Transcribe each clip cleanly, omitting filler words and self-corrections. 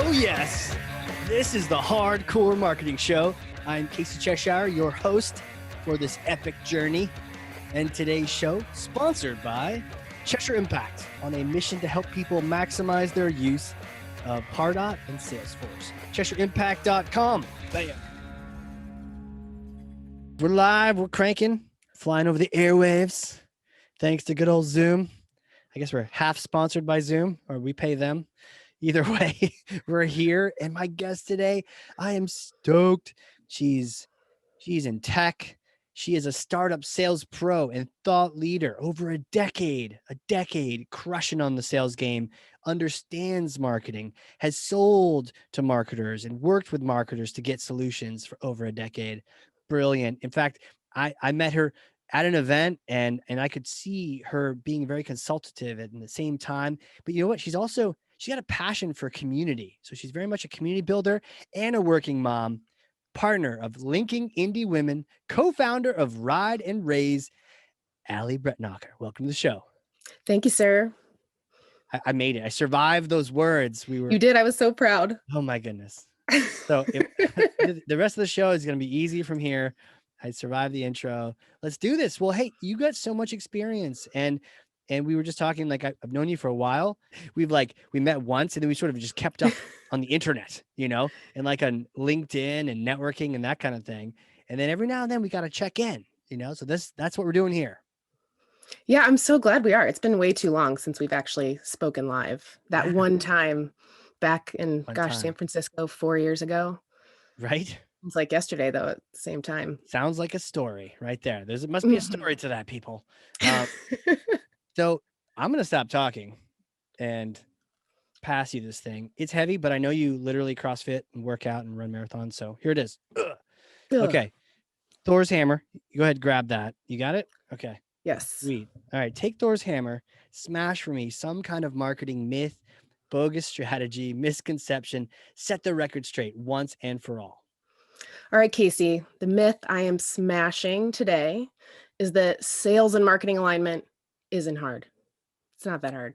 Oh, yes. This is the Hardcore Marketing Show. I'm Casey Cheshire, your host for this epic journey. And today's show, sponsored by Cheshire Impact, on a mission to help people maximize their use of Pardot and Salesforce. CheshireImpact.com. Bam. We're live. We're cranking, flying over the airwaves. Thanks to good old Zoom. I guess we're half sponsored by Zoom, or we pay them. Either way, we're here. And my guest today, I am stoked. She's in tech. She is a startup sales pro and thought leader over a decade crushing on the sales game, understands marketing, has sold to marketers and worked with marketers to get solutions for over a decade. Brilliant. In fact, I met her at an event and I could see her being very consultative at the same time. But you know what? She's got a passion for community. So she's very much a community builder and a working mom, partner of Linking Indy Women, co-founder of Ride and Raise, Allie Brettnacher. Welcome to the show. Thank you, sir. I made it. I survived those words. You did. I was so proud. Oh my goodness. So the rest of the show is going to be easy from here. I survived the intro. Let's do this. Well, hey, you got so much experience and we were just talking, like, I've known you for a while. We met once and then we sort of just kept up on the internet, and like on LinkedIn and networking and that kind of thing. And then every now and then we got to check in, so that's what we're doing here. Yeah, I'm so glad we are. It's been way too long since we've actually spoken live. That one time back in, San Francisco 4 years ago. Right? It's like yesterday, though, at the same time. Sounds like a story right there. Must be a story to that, people. So I'm going to stop talking and pass you this thing. It's heavy, but I know you literally CrossFit and work out and run marathons. So here it is. Okay. Thor's hammer. Go ahead, grab that. You got it? Okay. Yes. Sweet. All right. Take Thor's hammer, smash for me some kind of marketing myth, bogus strategy, misconception, set the record straight once and for all. All right, Casey, the myth I am smashing today is that sales and marketing alignment isn't hard. It's not that hard.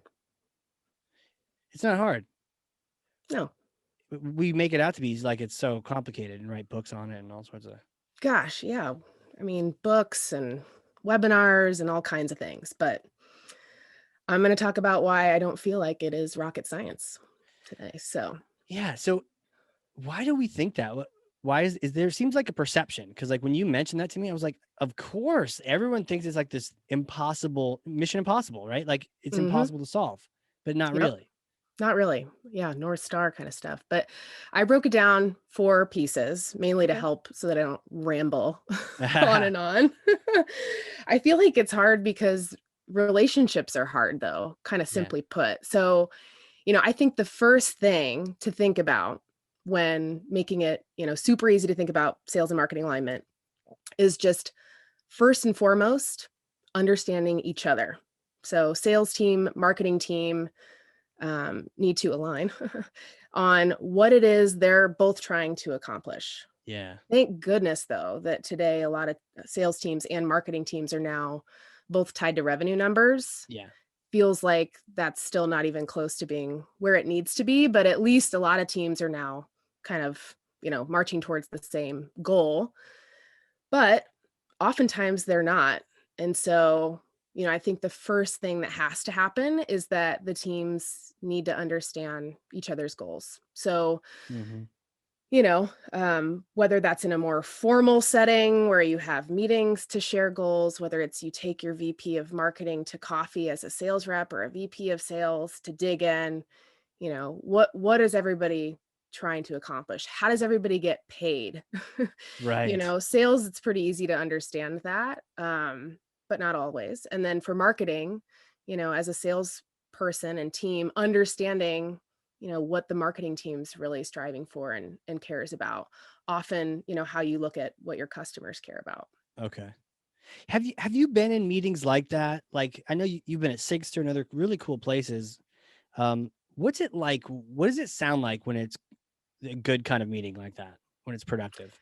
It's not hard. No. We make it out to be like it's so complicated and write books on it and all sorts of. Gosh, yeah. I mean, books and webinars and all kinds of things. But I'm going to talk about why I don't feel like it is rocket science today. So, yeah. So why do we think that? Why is there seems like a perception? Because like when you mentioned that to me, I was like, of course, everyone thinks it's like this mission impossible, right? Like it's impossible to solve, but not really. Not really. Yeah. North Star kind of stuff. But I broke it down 4 pieces, mainly to help so that I don't ramble on and on. I feel like it's hard because relationships are hard, though, kind of simply put. So, I think the first thing to think about when making it, super easy to think about sales and marketing alignment is just first and foremost, understanding each other. So sales team, marketing team need to align on what it is they're both trying to accomplish. Yeah. Thank goodness, though, that today a lot of sales teams and marketing teams are now both tied to revenue numbers. Yeah. Feels like that's still not even close to being where it needs to be, but at least a lot of teams are now kind of, marching towards the same goal, but oftentimes they're not. And so, I think the first thing that has to happen is that the teams need to understand each other's goals. So, whether that's in a more formal setting where you have meetings to share goals, whether it's you take your VP of marketing to coffee as a sales rep or a VP of sales to dig in, what is everybody trying to accomplish? How does everybody get paid? Right. Sales, it's pretty easy to understand that, but not always. And then for marketing, as a salesperson and team, understanding what the marketing team's really striving for and cares about. Often, how you look at what your customers care about. Okay. Have you been in meetings like that? Like, I know you've been at Sigster and other really cool places. What's it like? What does it sound like when it's a good kind of meeting like that, when it's productive?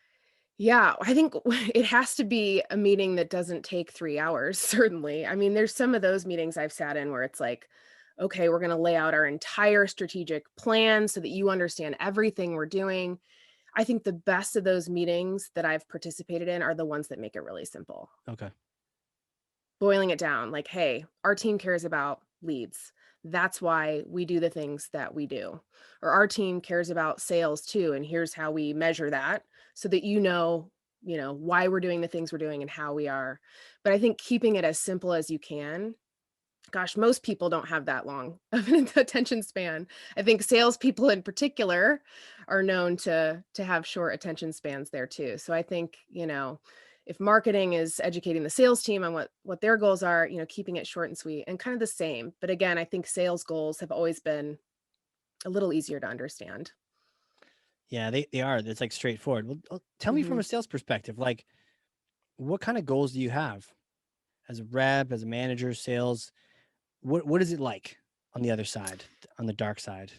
Yeah, I think it has to be a meeting that doesn't take 3 hours, certainly. I mean, there's some of those meetings I've sat in where it's like, okay, we're going to lay out our entire strategic plan so that you understand everything we're doing. I think the best of those meetings that I've participated in are the ones that make it really simple. Okay. Boiling it down, like, hey, our team cares about leads. That's why we do the things that we do. Or our team cares about sales too. And here's how we measure that so that why we're doing the things we're doing and how we are. But I think keeping it as simple as you can. Gosh, most people don't have that long of an attention span. I think salespeople in particular are known to have short attention spans there too. So I think, if marketing is educating the sales team on what their goals are, keeping it short and sweet and kind of the same. But again, I think sales goals have always been a little easier to understand. Yeah, they are. It's like straightforward. Well, tell me from Hmm. a sales perspective, like what kind of goals do you have as a rep, as a manager, sales? What is it like on the other side, on the dark side?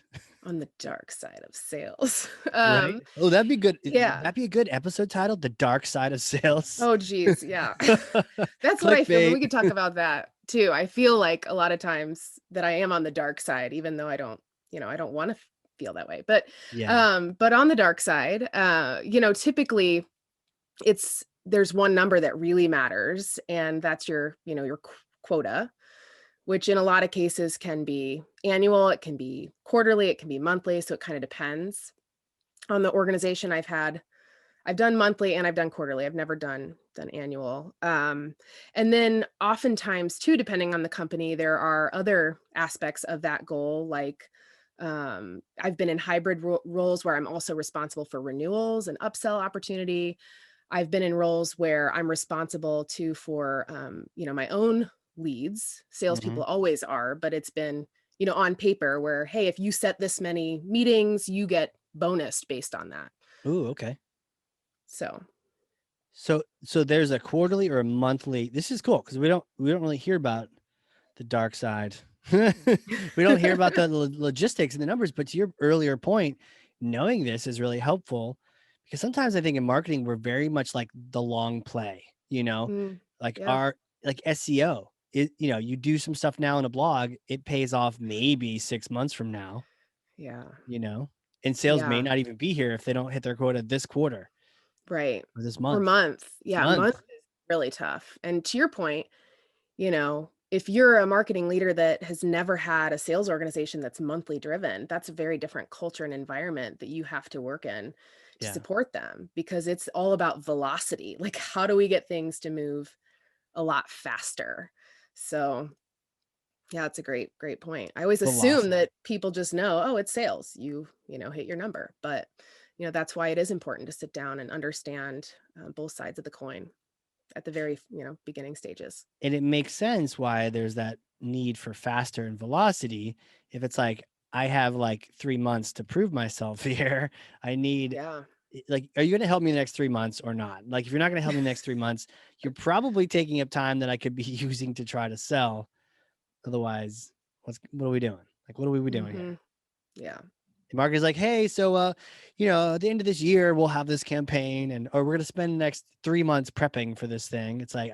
On the dark side of sales. Right? Oh, that'd be good. Would Yeah. that be a good episode title? The Dark Side of Sales. Oh, geez. Yeah. That's what I feel, but Clickbait. we could talk about that too. I feel like a lot of times that I am on the dark side, even though I don't want to feel that way. Yeah. But on the dark side, typically there's one number that really matters, and that's your quota, which in a lot of cases can be annual, it can be quarterly, it can be monthly. So it kind of depends on the organization. I've done monthly and I've done quarterly. I've never done annual. And then oftentimes too, depending on the company, there are other aspects of that goal. Like I've been in hybrid roles where I'm also responsible for renewals and upsell opportunity. I've been in roles where I'm responsible too for my own leads. Hmm. Salespeople always are, but it's been on paper where, hey, if you set this many meetings, you get bonused based on that. Ooh, okay. So. So there's a quarterly or a monthly. This is cool because we don't really hear about the dark side. We don't hear about the logistics and the numbers, but to your earlier point, knowing this is really helpful because sometimes I think in marketing we're very much like the long play, Mm, like yeah. our like SEO. You do some stuff now in a blog, it pays off maybe 6 months from now, Yeah. you know, and sales may Yeah. not even be here if they don't hit their quota this quarter Right. or this Or month. month. Yeah. Month. Month is really tough. And to your point, if you're a marketing leader that has never had a sales organization that's monthly driven, that's a very different culture and environment that you have to work in to Yeah. support them because it's all about velocity. Like, how do we get things to move a lot faster? So, yeah, it's a great, great point. I always assume Velocity. that people just know, oh, it's sales. Hit your number. But, that's why it is important to sit down and understand both sides of the coin at the very, beginning stages. And it makes sense why there's that need for faster and velocity. If it's like, I have like 3 months to prove myself here, I need, Yeah. like, are you going to help me in the next 3 months or not? Like, if you're not going to help me in the next 3 months, you're probably taking up time that I could be using to try to sell. Otherwise, what are we doing? Like, what are we doing here? Hmm. Yeah. And Mark is like, hey, so at the end of this year, we'll have this campaign or we're gonna spend the next 3 months prepping for this thing. It's like,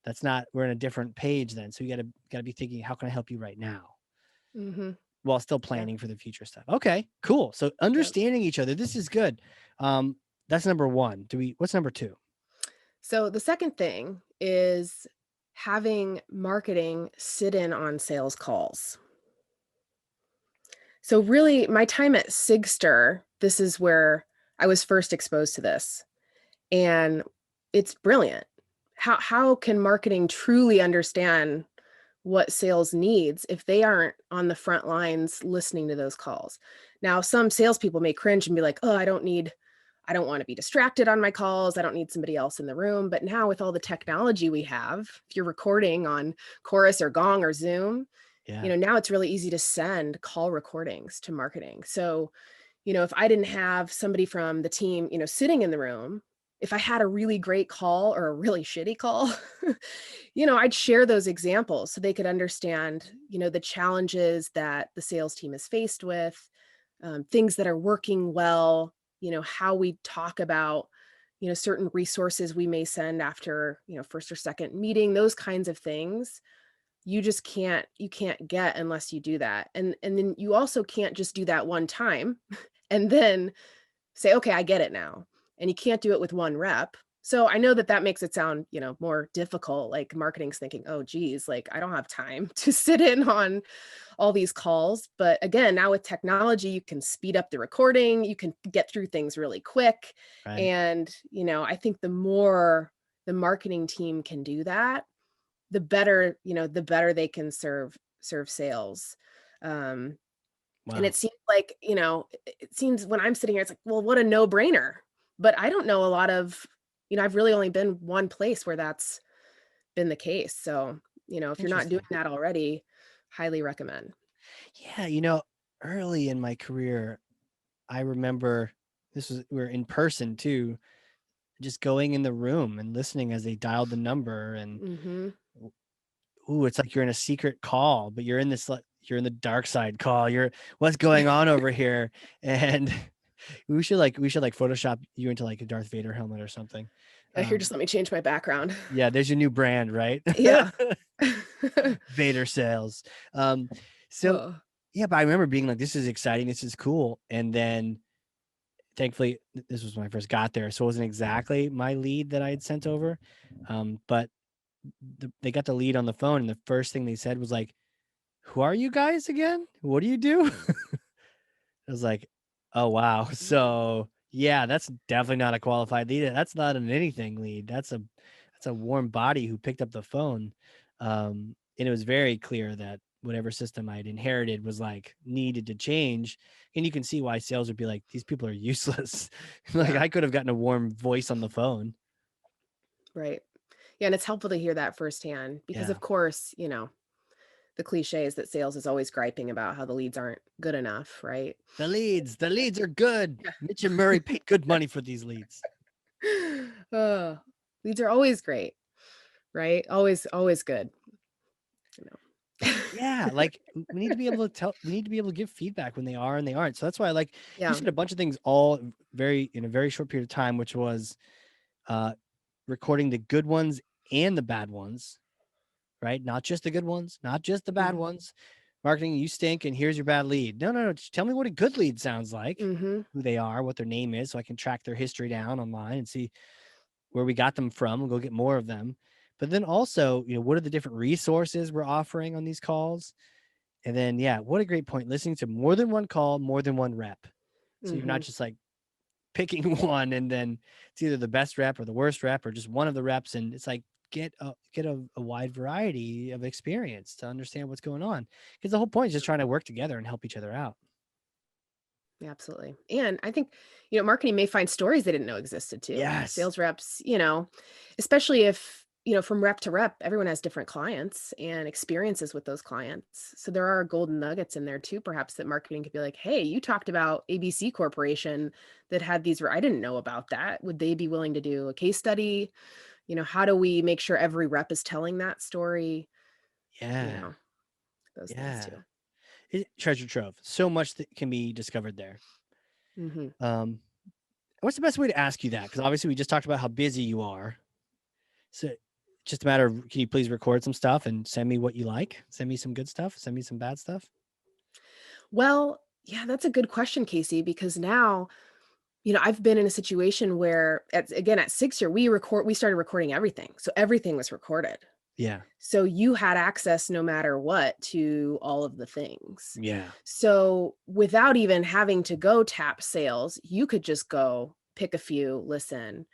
that's not, we're on a different page then. So you gotta be thinking, how can I help you right now? Hmm. While still Yeah. planning for the future stuff. Okay, cool. So Yep. understanding each other, this is good. That's number one. What's number two? So the second thing is having marketing sit in on sales calls. So really my time at Sigster, this is where I was first exposed to this. And it's brilliant. How can marketing truly understand what sales needs if they aren't on the front lines listening to those calls? Now, some salespeople may cringe and be like, oh, I don't want to be distracted on my calls. I don't need somebody else in the room. But now with all the technology we have, if you're recording on Chorus or Gong or Zoom, Yeah. now it's really easy to send call recordings to marketing. So, if I didn't have somebody from the team, sitting in the room, if I had a really great call or a really shitty call, I'd share those examples so they could understand, the challenges that the sales team is faced with, things that are working well, how we talk about, certain resources we may send after, first or second meeting, those kinds of things. you just you can't get unless you do that. And then you also can't just do that one time and then say, okay, I get it now. And you can't do it with one rep. So I know that that makes it sound, more difficult. Like marketing's thinking, oh, geez, like I don't have time to sit in on all these calls. But again, now with technology, you can speed up the recording, you can get through things really quick. Right. And, I think the more the marketing team can do that, the better they can serve sales. Um, and Wow. it seems like, it seems when I'm sitting here, it's like, well, what a no-brainer. But I don't know a lot of, I've really only been one place where that's been the case. So, if you're not doing Interesting. that already, highly recommend. Yeah. Early in my career, I remember we were in person too, just going in the room and listening as they dialed the number. And Mm-hmm. ooh, it's like you're in a secret call, but you're in this, like, you're in the dark side call. You're, what's going on over here? And we should Photoshop you into like a Darth Vader helmet or something. Here, just let me change my background. Yeah, there's your new brand, right? Yeah. Vader sales. Um, so Oh. yeah, but I remember being like, this is exciting, this is cool. And then thankfully, this was when I first got there. So it wasn't exactly my lead that I had sent over. But they got the lead on the phone. And the first thing they said was like, who are you guys again? What do you do? I was like, oh, wow. So yeah, that's definitely not a qualified lead. That's not an anything lead. That's a warm body who picked up the phone. And it was very clear that whatever system I'd inherited was like needed to change. And you can see why sales would be like, these people are useless. Like Yeah. I could have gotten a warm voice on the phone. Right. Yeah. And it's helpful to hear that firsthand because, Yeah. of course, the cliche is that sales is always griping about how the leads aren't good enough, right? The leads are good. Mitch and Murray paid good money for these leads. Oh, leads are always great, right? Always, always good. You Yeah, know. like we need to be able to we need to be able to give feedback when they are and they aren't. So that's why you Yeah. said a bunch of things all in a very short period of time, which was uh recording the good ones and the bad ones, right? Not just the good ones, not just the bad ones. Marketing, you stink and here's your bad lead. No, no, no. Just tell me what a good lead sounds like, Mm-hmm. who they are, what their name is, so I can track their history down online and see where we got them from and go get more of them. But then also, what are the different resources we're offering on these calls? And then, yeah, what a great point. Listening to more than one call, more than one rep. So you're Mm-hmm. not just like picking one and then it's either the best rep or the worst rep or just one of the reps. And it's like, get a wide variety of experience to understand what's going on. Because the whole point is just trying to work together and help each other out. Yeah, absolutely. And I think, marketing may find stories they didn't know existed too. Yes. Sales reps, especially if, from rep to rep, everyone has different clients and experiences with those clients. So there are golden nuggets in there too, perhaps that marketing could be like, hey, you talked about ABC Corporation that had these, I didn't know about that. Would they be willing to do a case study? How do we make sure every rep is telling that story? You Yeah. know, those things Yeah. too. Treasure trove. So much that can be discovered there. Mm-hmm. What's the best way to ask you that? Because obviously we just talked about how busy you are. So just a matter of, can you please record some stuff and send me what you like? Send me some good stuff. Send me some bad stuff. Well, yeah, that's a good question, Casey, because now, I've been in a situation where at 6 year, we started recording everything. So everything was recorded. Yeah. So you had access no matter what to all of the things. Yeah. So without even having to go tap sales, you could just go pick a few, listen.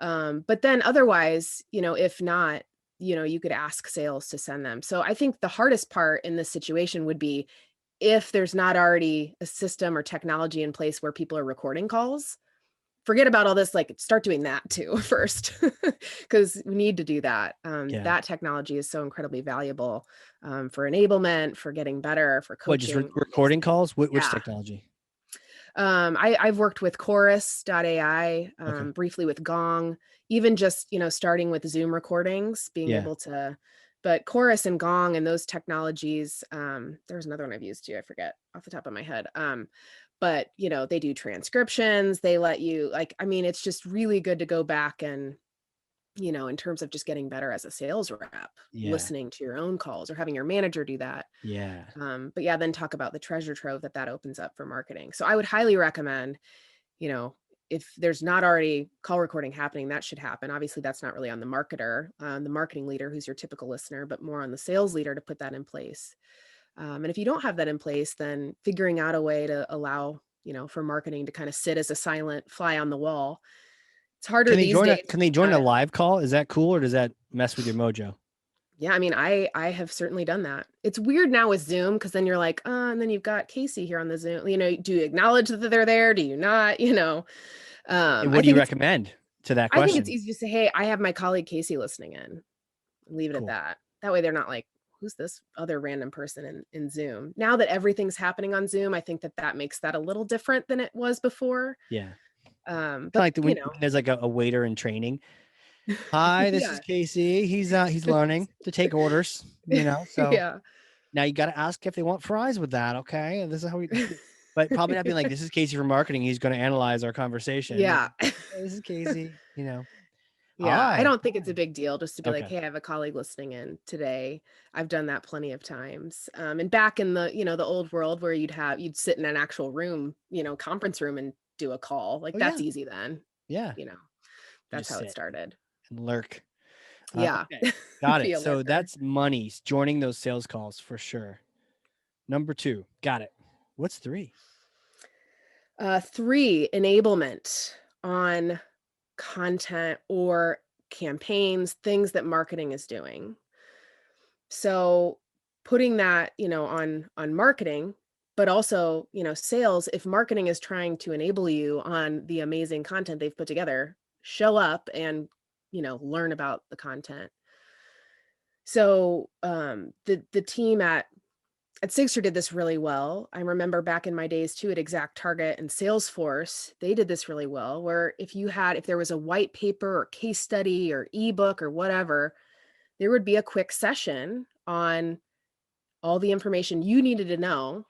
But then otherwise, if not, you could ask sales to send them. So I think the hardest part in this situation would be if there's not already a system or technology in place where people are recording calls, forget about all this, like start doing that too first, because we need to do that. Yeah. That technology is so incredibly valuable for enablement, for getting better, for What, just coaching, all these recording things. calls? Which Yeah. technology? I've worked with Chorus.ai, Okay. briefly with Gong, even just, starting with Zoom recordings, being Yeah. able to, but Chorus and Gong and those technologies, there's another one I've used too, I forget off the top of my head. But they do transcriptions, they let you it's just really good to go back and, in terms of just getting better as a sales rep, Yeah. listening to your own calls or having your manager do that. Yeah. But yeah, then talk about the treasure trove that opens up for marketing. So I would highly recommend, you know, if there's not already call recording happening, that should happen. Obviously, that's not really on the marketer, the marketing leader, who's your typical listener, but more on the sales leader to put that in place. And if you don't have that in place, then figuring out a way to allow, for marketing to kind of sit as a silent fly on the wall. It's harder these days. Can they join a live call? Is that cool, or does that mess with your mojo? Yeah, I mean, I have certainly done that. It's weird now with Zoom because then you're like, and then you've got Casey here on the Zoom. Do you acknowledge that they're there? Do you not? And I what do you think it's recommend to that I think it's question? easy to say, hey, I have my colleague Casey listening in. Leave it at Cool. that. That way they're not like, who's this other random person in Zoom? Now that everything's happening on Zoom, I think that makes that a little different than it was before. Yeah. But Like when there's like a waiter in training. Hi, this is yeah, Casey. He's learning to take orders, so yeah. now you got to ask if they want fries with that. Okay. This is how we, but probably not being like, this is Casey from marketing. He's going to analyze our conversation. Yeah. Hey, this is Casey. Yeah, I Hi. don't think it's a big deal just to be like, Okay. hey, I have a colleague listening in today. I've done that plenty of times. And back in the old world where you'd sit in an actual room, conference room and do a call. Like Oh that's yeah. easy then, Yeah. you know. You That's just how it sit started. and lurk. Yeah. Okay. Got Be it. a So lurker. that's money, joining those sales calls for sure. Number 2. Got it. What's 3? 3, enablement on content or campaigns, things that marketing is doing. So putting that, on marketing, but also, sales, if marketing is trying to enable you on the amazing content they've put together, show up and, learn about the content. So the team at Sigster did this really well. I remember back in my days too at Exact Target and Salesforce, they did this really well, where if there was a white paper or case study or ebook or whatever, there would be a quick session on all the information you needed to know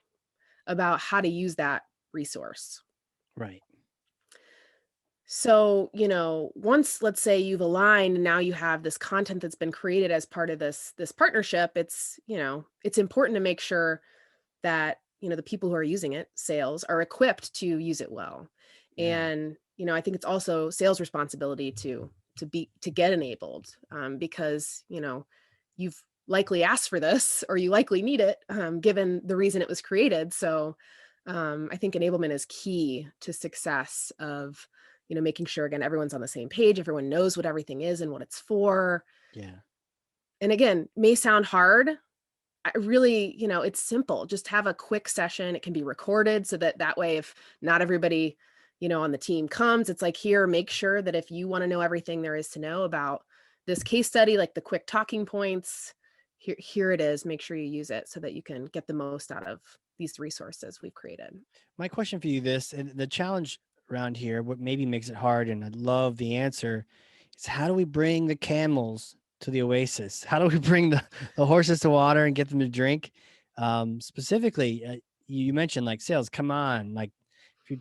about how to use that resource. Right. So, once let's say you've aligned and now you have this content that's been created as part of this partnership, it's important to make sure that, the people who are using it, sales, are equipped to use it well. Yeah. And, I think it's also sales responsibility to get enabled, because, you've likely asked for this or you likely need it, given the reason it was created. So I think enablement is key to success of, making sure, again, everyone's on the same page, everyone knows what everything is and what it's for. Yeah. And again, may sound hard. I really, it's simple. Just have a quick session. It can be recorded so that way, if not everybody, on the team comes, it's like, here, make sure that if you want to know everything there is to know about this case study, like the quick talking points, here it is. Make sure you use it so that you can get the most out of these resources we've created. My question for you, and the challenge around here, what maybe makes it hard, and I love the answer, is how do we bring the camels to the oasis? How do we bring the horses to water and get them to drink? Specifically, you mentioned like sales. Come on, like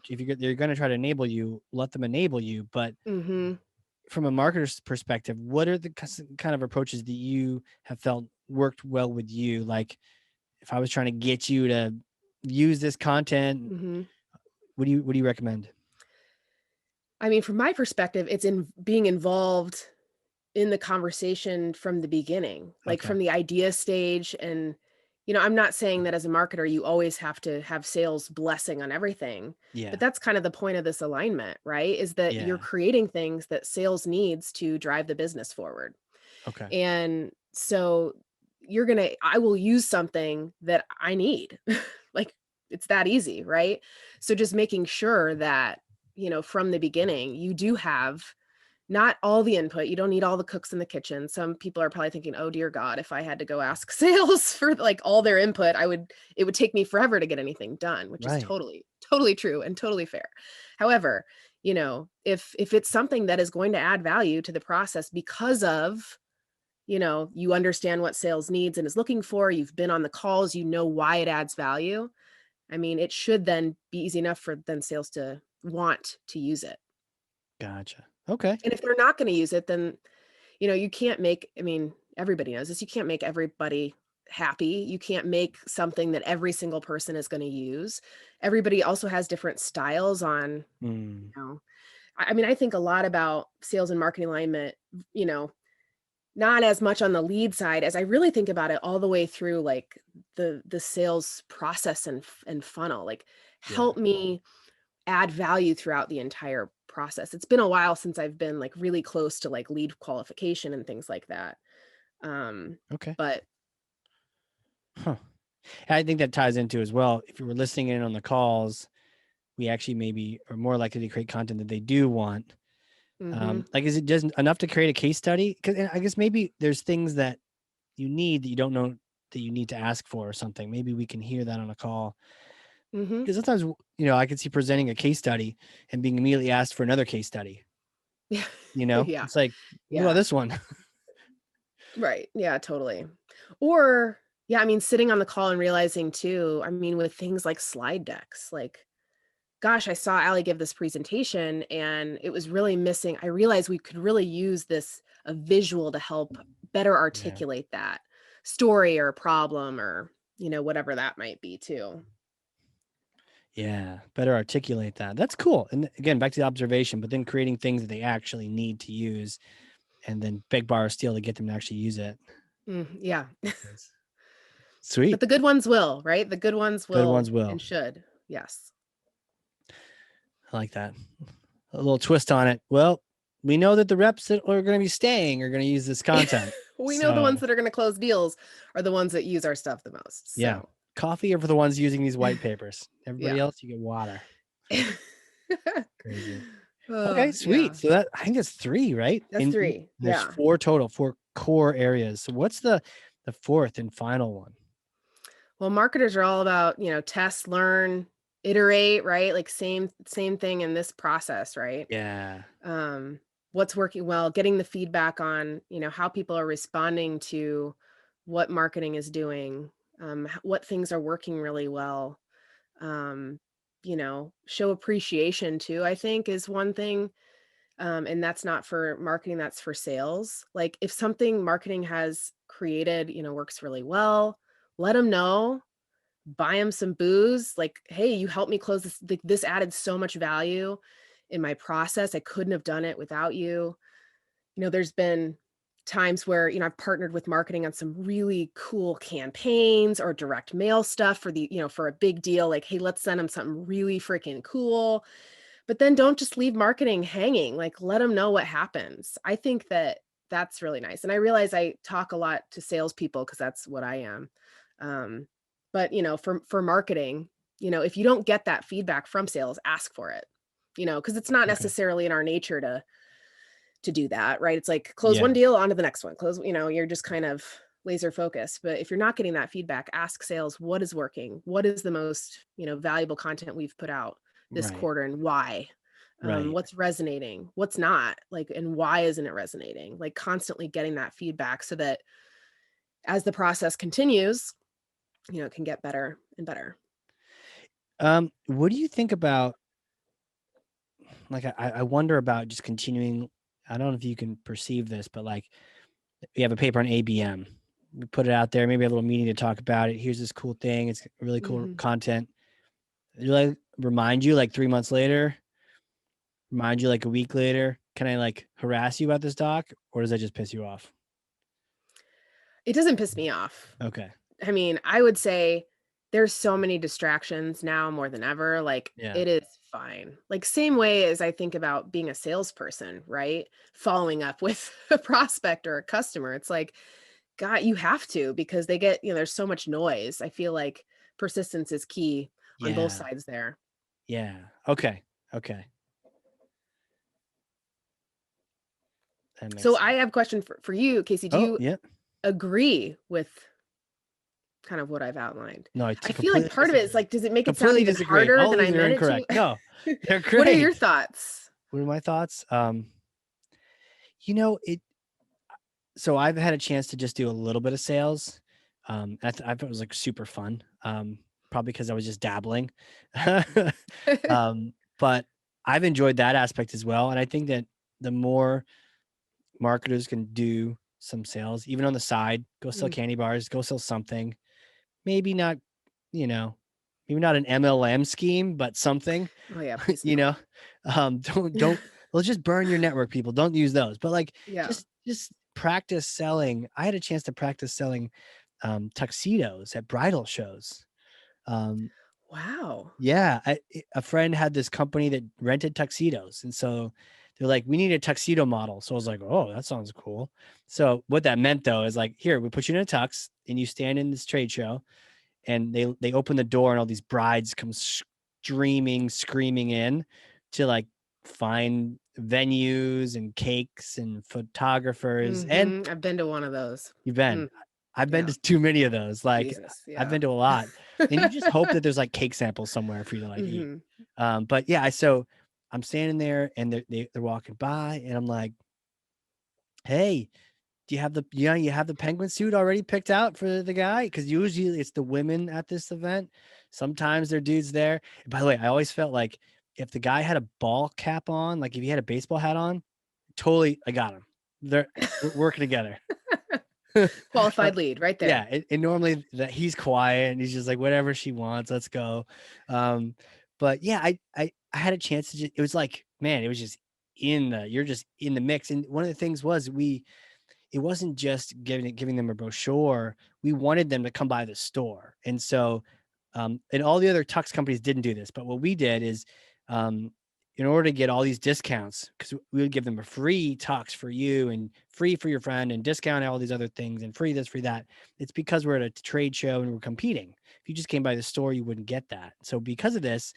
they're going to try to enable you, let them enable you. But Mm-hmm. from a marketer's perspective, what are the kind of approaches that you have felt worked well with you? Like, if I was trying to get you to use this content, Mm-hmm. what do you recommend? I mean, from my perspective, it's in being involved in the conversation from the beginning, like Okay. from the idea stage. And, I'm not saying that as a marketer, you always have to have sales blessing on everything, Yeah. but that's kind of the point of this alignment, right? Is that you're Yeah. creating things that sales needs to drive the business forward. Okay. And so I will use something that I need. Like it's that easy, right? So just making sure that, from the beginning, you do have not all the input. You don't need all the cooks in the kitchen. Some people are probably thinking, oh dear God, if I had to go ask sales for like all their input, it would take me forever to get anything done, which is Right. totally, totally true and totally fair. However, if it's something that is going to add value to the process because of, you understand what sales needs and is looking for, you've been on the calls, why it adds value. I mean, it should then be easy enough for then sales to want to use it. Gotcha. Okay. And if they're not going to use it, then You can't make, I mean, everybody knows this, you can't make everybody happy. You can't make something that every single person is going to use. Everybody also has different styles on, Mm, you know, I mean, I think a lot about sales and marketing alignment, you know, not as much on the lead side as I really think about it all the way through like the sales process and funnel. Like yeah. help me add value throughout the entire process. It's been a while since I've been like really close to like lead qualification and things like that. Okay. But Huh. I think that ties into as well. If you were listening in on the calls, we actually maybe are more likely to create content that they do want. mhm, Like, is it just enough to create a case study? Because I guess maybe there's things that you need that you don't know that you need to ask for or something. Maybe we can hear that on a call. mhm. Because sometimes, I could see presenting a case study and being immediately asked for another case study. Yeah. Yeah. It's like, what about Yeah. this one? Right. Yeah, totally. Or yeah, I mean, sitting on the call and realizing too, I mean, with things like slide decks, like gosh, I saw Allie give this presentation and it was really missing. I realized we could really use this a visual to help better Yeah. articulate that story or problem or, whatever that might be too. Yeah. Better articulate that. That's cool. And again, back to the observation, but then creating things that they actually need to use and then beg, borrow, steal to get them to actually use it. Yeah. Yes. But Sweet. the good ones will, right? The good ones Good ones will will. and should. Yes. I like that. A little twist on it. Well, we know that the reps that are going to be staying are going to use this content. We know the ones So, that are going to close deals are the ones that use our stuff the most. yeah. So, Coffee are for the ones using these white papers. Everybody yeah. else, you get water. Crazy. Okay, Yeah. sweet. So that I think that's 3, right? That's And 3. there's Yeah. 4 total, 4 core areas. So what's the fourth and final one? Well, marketers are all about, test, learn, iterate, right? Like same thing in this process, right? Yeah. Um, what's working well, getting the feedback on, how people are responding to what marketing is doing, what things are working really well. Um, show appreciation too, I think is one thing. And that's not for marketing, that's for sales. Like if something marketing has created, works really well, let them know, buy them some booze, like, hey, you helped me close this, like, this added so much value in my process. I couldn't have done it without you. There's been times where, I've partnered with marketing on some really cool campaigns or direct mail stuff for for a big deal. Like, hey, let's send them something really freaking cool. But then don't just leave marketing hanging. Like, let them know what happens. I think that that's really nice. And I realize I talk a lot to salespeople because that's what I am. Um, but for marketing, if you don't get that feedback from sales, ask for it. Because it's not Okay. necessarily in our nature to do that, right? It's like close Yeah. one deal, on to the next one. Close, you're just kind of laser focused. But if you're not getting that feedback, ask sales what is working, what is the most, valuable content we've put out this Right. quarter and why. Right. What's resonating, what's not, like, and why isn't it resonating? Like constantly getting that feedback so that as the process continues, it can get better and better. What do you think about like I wonder about just continuing. I don't know if you can perceive this, but like we have a paper on ABM. We put it out there, maybe a little meeting to talk about it. Here's this cool thing. It's really cool Hmm. content. You like remind you like 3 months later, remind you like a week later. Can I like harass you about this doc, or does that just piss you off? It doesn't piss me off. Okay. I mean, I would say there's so many distractions now more than ever. Like Yeah. it is fine. Like same way as I think about being a salesperson, right? Following up with a prospect or a customer. It's like, God, you have to because they get, there's so much noise. I feel like persistence is key on both Yeah. sides there. Yeah. Okay. Okay. That makes So sense. I have a question for you, Casey. Do Oh, you yeah. agree with kind of what I've outlined? No, I I feel like completely part of it is disagree. like, does it make it sound Completely even disagree. harder All than I these are meant it incorrect. to? No, they're What are your great. thoughts? What are my thoughts? It so I've had a chance to just do a little bit of sales. I thought it was like super fun. Probably because I was just dabbling. But I've enjoyed that aspect as well. And I think that the more marketers can do some sales, even on the side, go sell Mm. candy bars, go sell something. Maybe not, you know, maybe not an MLM scheme, but something, Oh yeah, please you no. know, don't, let's just burn your network, people. Don't use those. But like, Yeah. just practice selling. I had a chance to practice selling tuxedos at bridal shows. Um, Wow. yeah, a friend had this company that rented tuxedos, and so they're like, "We need a tuxedo model." So I was like, "Oh, that sounds cool." So what that meant though is like, here we put you in a tux, and you stand in this trade show, and they open the door, and all these brides come streaming, screaming in to like find venues and cakes and photographers. And I've been to one of those. you've been, Mm, I've been yeah. to too many of those. Like Jesus. I've Yeah. been to a lot, and you just hope that there's like cake samples somewhere for you to like eat. hmm But yeah, so I'm standing there, and they're walking by, and I'm like, "Hey, do you have you have the penguin suit already picked out for the guy?" Because usually it's the women at this event. Sometimes they're dudes there. By the way, I always felt like if the guy had a ball cap on, like if he had a baseball hat on, totally, I got him. We're working together. Qualified lead right Yeah, there. and normally that he's quiet and he's just like, whatever she wants, let's go. Um, but yeah, I had a chance to just, it was like, man, it was just you're just in the mix. And one of the things was it wasn't just giving them a brochure. We wanted them to come by the store. And so, and all the other tux companies didn't do this, but what we did is, um, in order to get all these discounts, because we would give them a free tux for you and free for your friend and discount all these other things and free this, free that. It's because we're at a trade show and we're competing. If you just came by the store, you wouldn't get that. So because of this,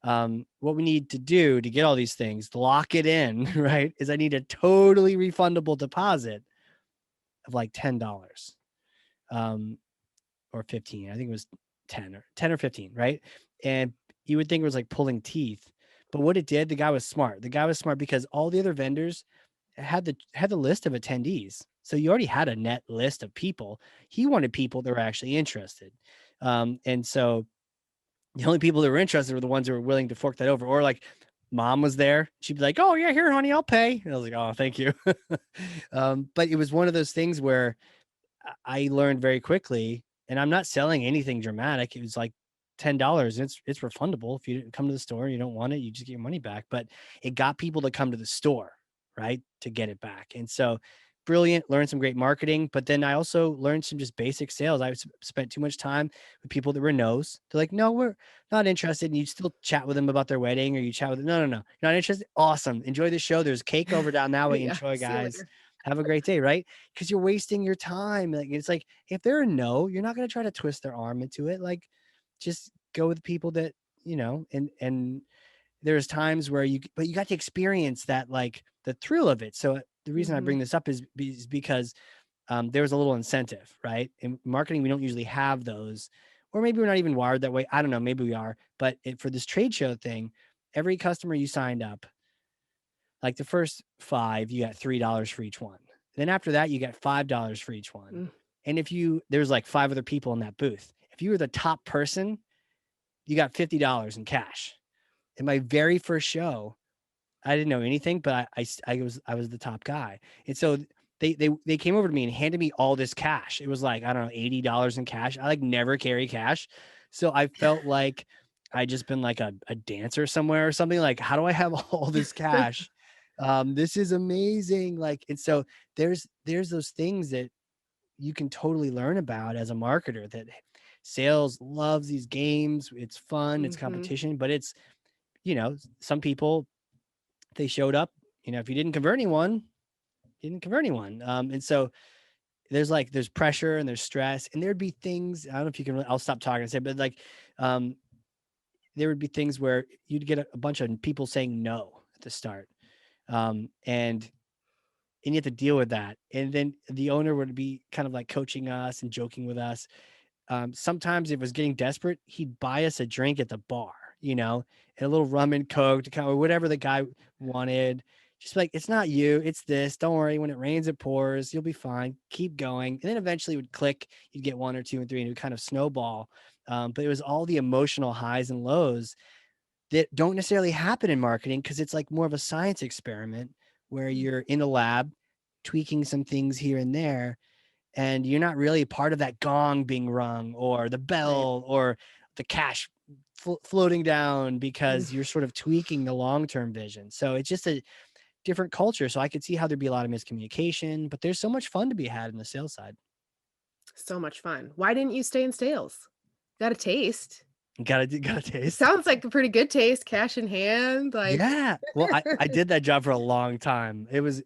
what we need to do to get all these things, to lock it in, right, is I need a totally refundable deposit of like $10, um, or 15. I think it was 10 or 15, right? And you would think it was like pulling teeth, but what it did, the guy was smart. The guy was smart because all the other vendors had the list of attendees. So you already had a net list of people. He wanted people that were actually interested. And so the only people that were interested were the ones that were willing to fork that over. Or like mom was there. She'd be like, "Oh yeah, here, honey, I'll pay." And I was like, "Oh, thank you." But it was one of those things where I learned very quickly, and I'm not selling anything dramatic. It was like $10. It's refundable. If you didn't come to the store and you don't want it, you just get your money back. But it got people to come to the store, right, to get it back. And so brilliant, learned some great marketing, but then I also learned some just basic sales. I spent too much time with people that were no's. They're like, "No, we're not interested." And you still chat with them about their wedding, or you chat with them, "No, you're not interested. Awesome. Enjoy the show. There's cake over down that way. Yeah. Enjoy, See you guys. later. Have a great day." Right? Because you're wasting your time. Like it's like if they're a no, you're not going to try to twist their arm into it. Like just go with people that and there's times where but you got to experience that, like the thrill of it. So the reason I hmm bring this up is because there was a little incentive, right? In marketing, we don't usually have those, or maybe we're not even wired that way. I don't know. Maybe we are. But for this trade show thing, every customer you signed up, like the first five, you got $3 for each one. Then after that, you get $5 for each one. Mm. And if there's like five other people in that booth. If you were the top person, you got $50 in cash. In my very first show, I didn't know anything, but I was the top guy. And so they came over to me and handed me all this cash. It was like, I don't know, $80 in cash. I like never carry cash. So I felt like I just been like a dancer somewhere or something. Like, how do I have all this cash? This is amazing. Like, and so there's those things that you can totally learn about as a marketer, that sales loves these games. It's fun, it's hmm competition, but it's, some people, they showed up, if you didn't convert anyone, you didn't convert anyone. And so there's pressure and there's stress, and there'd be things, I don't know if you can, I'll stop talking and say, but like, um, there would be things where you'd get a bunch of people saying no at the start. And you have to deal with that. And then the owner would be kind of like coaching us and joking with us. Sometimes if it was getting desperate, he'd buy us a drink at the bar, and a little rum and coke to kind of whatever the guy wanted. Just like, it's not you, it's this. Don't worry. When it rains, it pours. You'll be fine. Keep going. And then eventually it would click. You'd get one or two and three, and it would kind of snowball. But it was all the emotional highs and lows that don't necessarily happen in marketing, because it's like more of a science experiment where you're in a lab tweaking some things here and there, and you're not really part of that gong being rung or the bell or the cash floating down, because you're sort of tweaking the long-term vision. So it's just a different culture. So I could see how there'd be a lot of miscommunication, but there's so much fun to be had in the sales side. So much fun. Why didn't you stay in sales? Got a taste. Gotta It taste. sounds like a pretty good taste, cash in hand. Like, Yeah. Well, I did that job for a long time. It was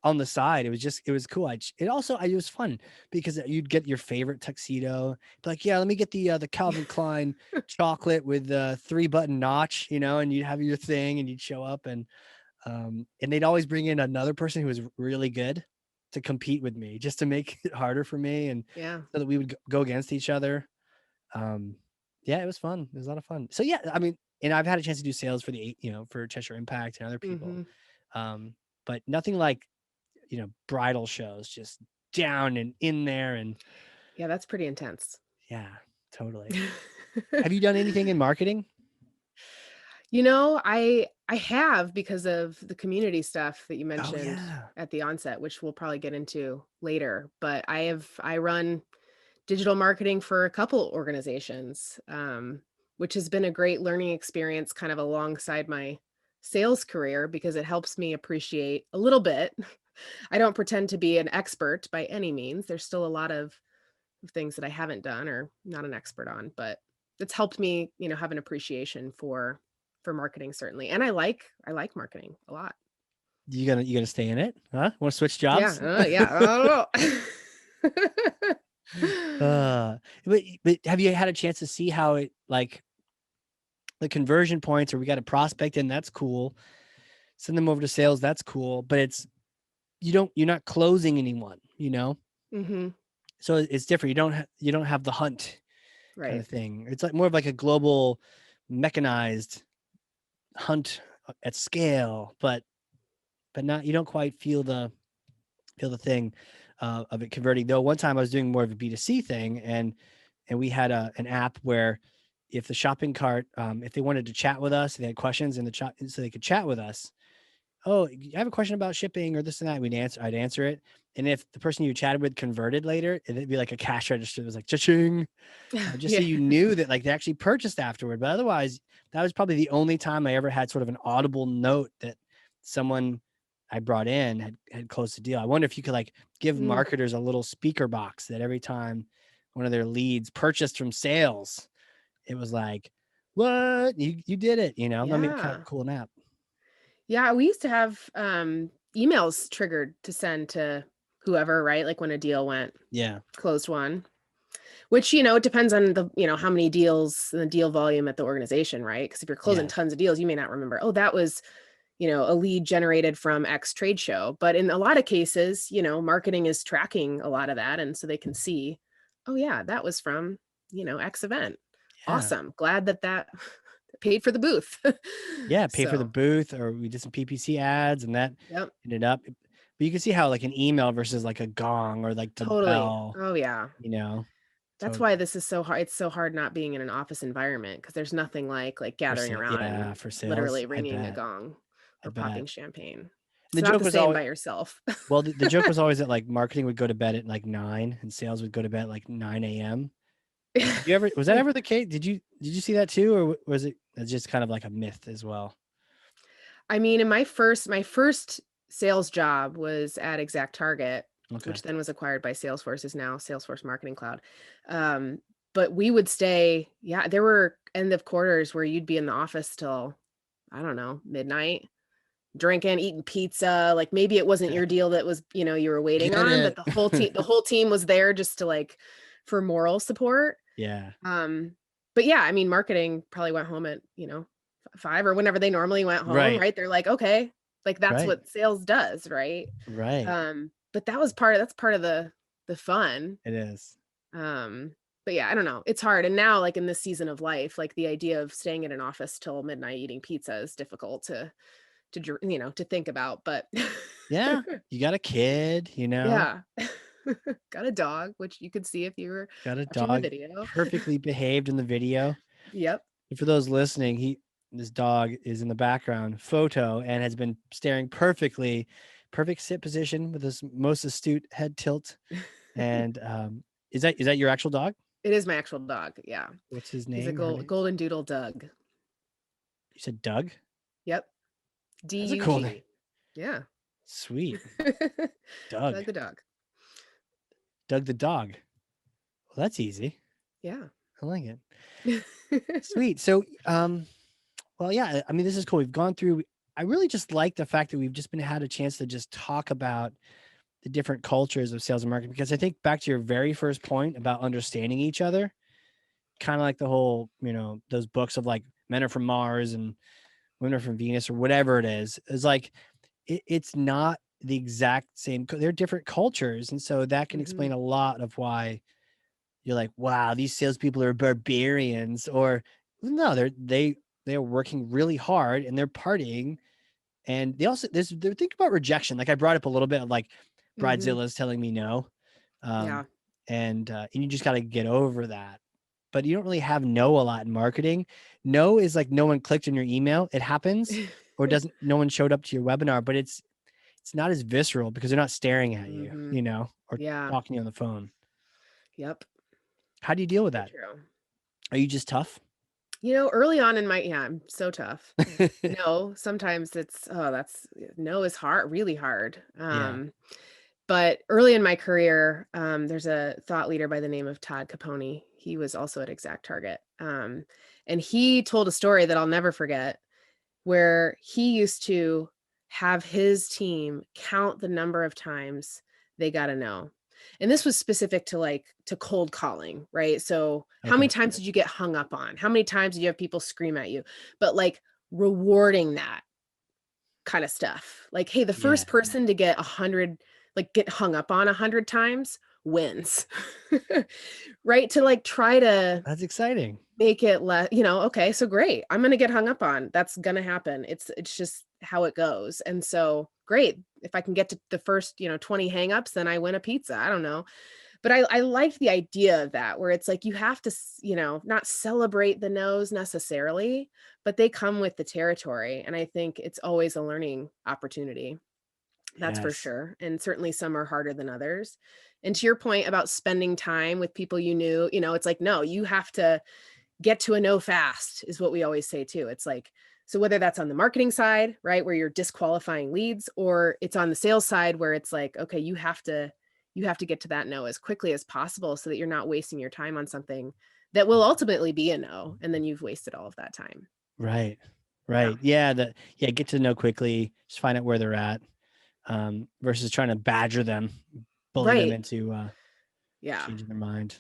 on the side. It was cool. It was fun because you'd get your favorite tuxedo. Be like, yeah, let me get the Calvin Klein chocolate with the 3-button notch, and you'd have your thing and you'd show up, and they'd always bring in another person who was really good to compete with me, just to make it harder for me, and yeah. so that we would go against each other. Yeah, it was fun. It was a lot of fun. So yeah, I mean, and I've had a chance to do sales for for Cheshire Impact and other people. But nothing like, bridal shows, just down and in there. And Yeah, that's pretty intense. yeah, totally. Have you done anything in marketing? I have, because of the community stuff that you Oh mentioned yeah. at the onset, which we'll probably get into later. But I run digital marketing for a couple organizations, which has been a great learning experience kind of alongside my sales career, because it helps me appreciate a little bit. I don't pretend to be an expert by any means. There's still a lot of things that I haven't done or not an expert on, but it's helped me, have an appreciation for marketing, certainly. And I like marketing a lot. You gonna stay in it? Huh? Want to switch Yeah. jobs? Yeah. I don't know. But have you had a chance to see how it, like, the conversion points, or we got a prospect in, that's cool. Send them over to sales, that's cool. But you're not closing anyone, hmm so it's different. You don't have the hunt kind Right. of thing. It's like more of like a global mechanized hunt at scale, but not, you don't quite feel the thing of it converting. Though one time I was doing more of a B2C thing, and we had an app where if the shopping cart, if they wanted to chat with us, they had questions in the chat, so they could chat with us. Oh, I have a question about shipping or this and that. I'd answer it. And if the person you chatted with converted later, it'd be like a cash register that was like, cha-ching, just so Yeah. you knew that, like, they actually purchased afterward. But otherwise, that was probably the only time I ever had sort of an audible note that someone I brought in had closed the deal. I wonder if you could, like, give Mm, marketers a little speaker box that every time one of their leads purchased from sales, it was like, what? You did it, I mean, kind of yeah. cool an app. Yeah. We used to have emails triggered to send to whoever, right? Like when a deal went, Yeah. closed one. Which, it depends on how many deals and the deal volume at the organization, right? Because if you're closing Yes. tons of deals, you may not remember, oh, that was, a lead generated from X trade show. But in a lot of cases, marketing is tracking a lot of that. And so they can see, oh, yeah, that was from, X event. Yeah. Awesome. Glad that paid for the booth. Yeah, pay for the So, booth, or we did some PPC ads, and that yep, ended up. But you can see how, like, an email versus like a gong or like the totally. bell, Oh, yeah. That's why totally. this is so hard. It's so hard not being in an office environment, because there's nothing like gathering around Yeah, and for sales, literally ringing a gong I or bet. popping champagne. And the It's not joke the was same always, by yourself. well, the joke was always that, like, marketing would go to bed at like 9 and sales would go to bed at like 9 a.m. Was that ever the case? Did you see that too, or was it just kind of like a myth as well? I mean, in my first sales job was at Exact Target, Okay. which then was acquired by Salesforce, is now Salesforce Marketing Cloud. Um, but we would stay, yeah, there were end of quarters where you'd be in the office till, I don't know, midnight, drinking, eating pizza. Like maybe it wasn't your deal that was, you were waiting Get on, it. but the whole team was there just to for moral support. Yeah. Um, but yeah, I mean, marketing probably went home at, 5 or whenever they normally went home, Right. right? They're like, okay, like that's Right. what sales does, right? Right. But that's part of the fun. It is. Um, but yeah, I don't know. It's hard. And now, like in this season of life, like the idea of staying in an office till midnight eating pizza is difficult to think about. But Yeah. You got a kid, yeah. Got a dog, which you could see if you were got a watching the dog, video. perfectly behaved in the video. Yep. And for those listening, this dog is in the background photo and has been staring perfectly perfect sit position with this most astute head tilt. And is that your actual dog? It is my actual dog. Yeah. What's his He's a name? Her name? golden doodle Doug. You said Doug? Yep. That's a cool name. DUG. Yeah. Sweet. Doug Doug. the dog. Doug the dog. Well, that's easy. Yeah. I like it. Sweet. So, well, yeah, I mean, this is cool. We've gone through, I really just like the fact that we've just had a chance to just talk about the different cultures of sales and marketing, because I think back to your very first point about understanding each other, kind of like the whole, those books of like Men Are From Mars and Women Are From Venus or whatever it is like, it's not the exact same. They're different cultures. And so that can explain a lot of why you're like, wow, these salespeople are barbarians, or no, they're working really hard and they're partying. And they also, they're thinking about rejection. Like I brought up a little bit of like Bridezilla's telling me no. Yeah. And you just got to get over that. But you don't really have no a lot in marketing. No is like no one clicked on your email. It happens, or no one showed up to your webinar, but it's not as visceral because they're not staring at you, or Yeah. talking to you on the phone. Yep. How do you deal with Very that? true. Are you just tough? Early on in I'm so tough. No, sometimes no is hard, really hard. Yeah. But early in my career, there's a thought leader by the name of Todd Capone. He was also at Exact Target. And he told a story that I'll never forget, where he used to have his team count the number of times they got a no. And this was specific to cold calling, right? So how many times did you get hung up on? How many times did you have people scream at you? But like rewarding that kind of stuff. Like, hey, the first person to get 100, like get hung up on 100 times wins. Right? To like try to That's exciting. make it less, okay, so great. I'm going to get hung up on. That's going to happen. It's just how it goes. And so great. If I can get to the first, 20 hangups, then I win a pizza. I don't know. But I like the idea of that, where it's like you have to, not celebrate the no's necessarily, but they come with the territory. And I think it's always a learning opportunity. That's for sure. And certainly some are harder than others. And to your point about spending time with people you knew, it's like, no, you have to get to a no fast is what we always say too. It's like, so whether that's on the marketing side, right, where you're disqualifying leads, or it's on the sales side where it's like, okay, you have to get to that no as quickly as possible so that you're not wasting your time on something that will ultimately be a no. And then you've wasted all of that time. Right. Right. Yeah. Get to know quickly, just find out where they're at, versus trying to badger them, bully them into changing their mind.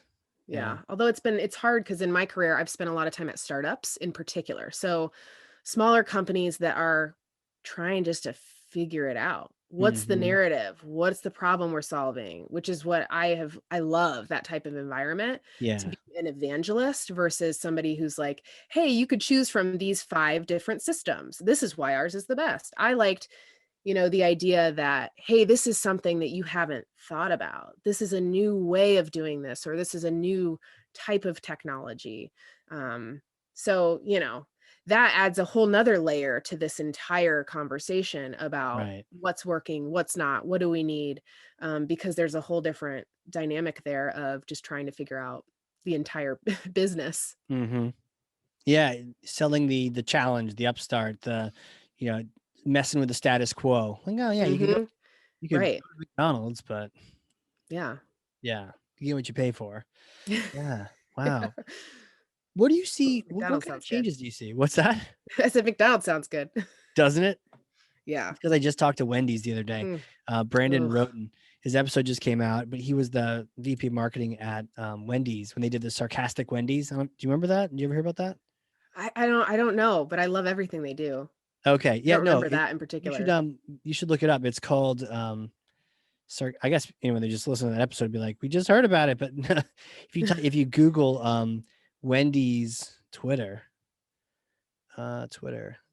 Yeah. Although it's hard because in my career, I've spent a lot of time at startups in particular. So smaller companies that are trying just to figure it out. What's the narrative? What's the problem we're solving? Which is what I love that type of environment to be an evangelist versus somebody who's like, hey, you could choose from these 5 different systems. This is why ours is the best. I liked the idea that, hey, this is something that you haven't thought about. This is a new way of doing this, or this is a new type of technology. So, that adds a whole nother layer to this entire conversation about what's working, what's not, what do we need? Because there's a whole different dynamic there of just trying to figure out the entire business. Yeah. Selling the challenge, the upstart, messing with the status quo. Like, oh yeah, you could go to McDonald's, but yeah, you get what you pay for. Yeah. Wow. What do you see? What kind of changes do you see? What's that? I said McDonald's sounds good. Doesn't it? Yeah. Because I just talked to Wendy's the other day. Brandon Roten, his episode just came out, but he was the VP of marketing at Wendy's when they did the sarcastic Wendy's. Do you remember that? Did you ever hear about that? I don't know, but I love everything they do. Okay. Yeah. I don't remember that in particular. You should look it up. It's called I guess when they just listen to that episode, be like, we just heard about it. But if you Google Wendy's Twitter, let's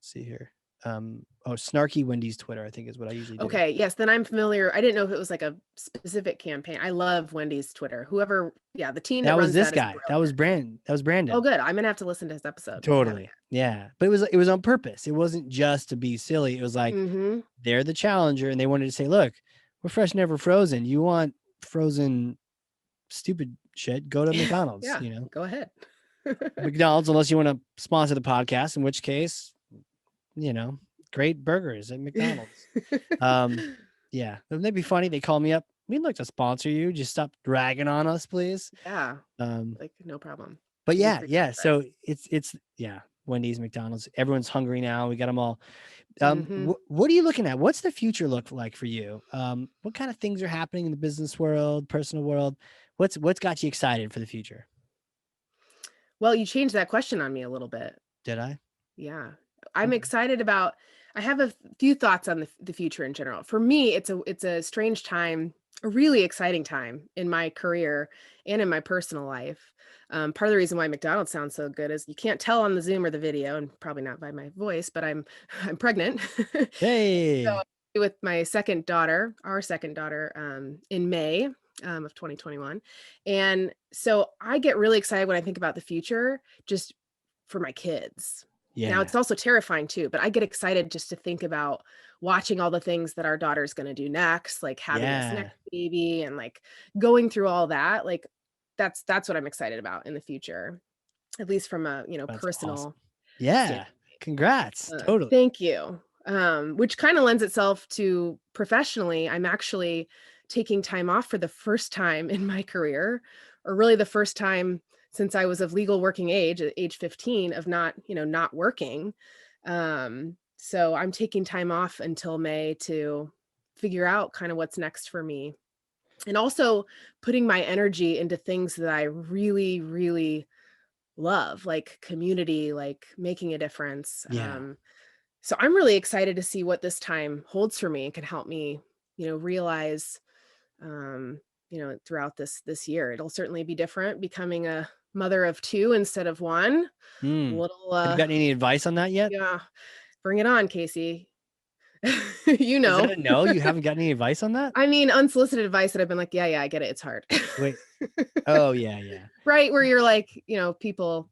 see here. Snarky Wendy's Twitter, I think is what I usually do. Okay. Yes. Then I'm familiar. I didn't know if it was like a specific campaign. I love Wendy's Twitter. Whoever, yeah, the team that That was runs this that is guy. That was Brandon. Oh, good. I'm gonna have to listen to his episode. Totally. Yeah. But it was on purpose. It wasn't just to be silly. It was like they're the challenger and they wanted to say, look, we're fresh, never frozen. You want frozen stupid shit, go to McDonald's. Yeah, You know, go ahead. McDonald's, unless you want to sponsor the podcast, in which case, you know, great burgers at McDonald's. Yeah, wouldn't that be funny? They call me up. We'd like to sponsor you. Just stop dragging on us, please. Yeah. Like no problem. But yeah. So it's Wendy's, McDonald's. Everyone's hungry now. We got them all. What are you looking at? What's the future look like for you? What kind of things are happening in the business world, personal world? What's got you excited for the future? Well, you changed that question on me a little bit. Did I? Yeah. I'm excited about, I have a few thoughts on the future in general. For me, it's a strange time, a really exciting time in my career and in my personal life. Part of the reason why McDonald's sounds so good is you can't tell on the Zoom or the video, and probably not by my voice, but I'm pregnant. Hey. So with my second daughter, in May of 2021. And so I get really excited when I think about the future, just for my kids. Yeah. Now it's also terrifying too, but I get excited just to think about watching all the things that our daughter's going to do next, like having this next baby and like going through all that. Like that's what I'm excited about in the future, at least from a, That's personal. awesome. Yeah. standpoint. Congrats. Totally. Thank you. Which kind of lends itself to professionally. I'm actually taking time off for the first time in my career, or really the first time since I was of legal working age at age 15 of not working. So I'm taking time off until May to figure out kind of what's next for me. And also putting my energy into things that I really, really love, like community, like making a difference. Yeah. So I'm really excited to see what this time holds for me and can help me, realize, throughout this year. It'll certainly be different becoming a mother of two instead of one. Have you got any advice on that yet? Yeah, bring it on, Casey. Is that a no? You haven't got any advice on that? I mean, unsolicited advice that I've been like, yeah, I get it. It's hard. Wait. Oh, yeah. Right. Where you're like, people,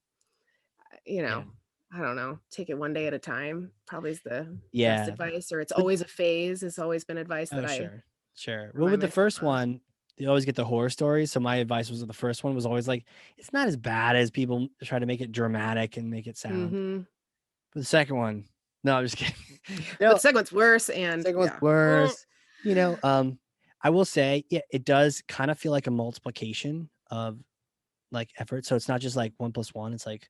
I don't know, take it one day at a time probably is the best advice, or it's always a phase. It's always been advice that Sure. Well, with the first one, you always get the horror stories. So my advice was the first one was always like, it's not as bad as people try to make it dramatic and make it sound. But the second one, no, I'm just kidding. But the second one's worse. And the second one's worse. I will say, it does kind of feel like a multiplication of like effort. So it's not just like 1 + 1. It's like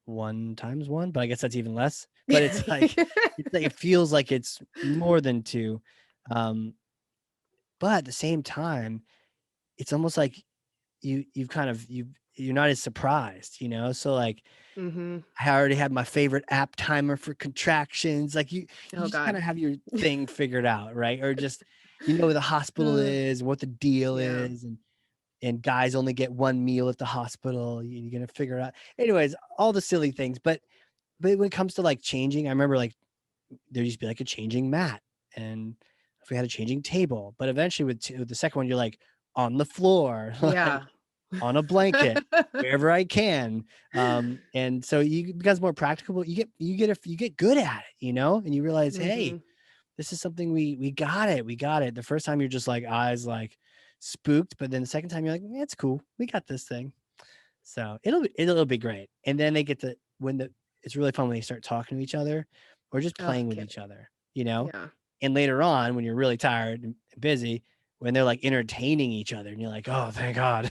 1 × 1, but I guess that's even less. But it's like, it feels like it's more than 2. But at the same time, it's almost like you're not as surprised, So like, I already have my favorite app timer for contractions. Like you just kind of have your thing figured out, right? Or just, where the hospital is, what the deal is. And guys only get 1 meal at the hospital. You're going to figure it out. Anyways, all the silly things. But when it comes to like changing, I remember like there used to be like a changing mat, and if we had a changing table, but eventually with the second one, you're like on the floor, like, on a blanket, wherever I can. And so it becomes more practical. You get good at it, and you realize, hey, this is something we got it. We got it. The first time you're just like eyes like spooked, but then the second time you're like, it's cool. We got this thing. So it'll be great. And then they get to it's really fun when they start talking to each other or just playing with each other, Yeah. And later on, when you're really tired and busy, when they're like entertaining each other and you're like, oh, thank God.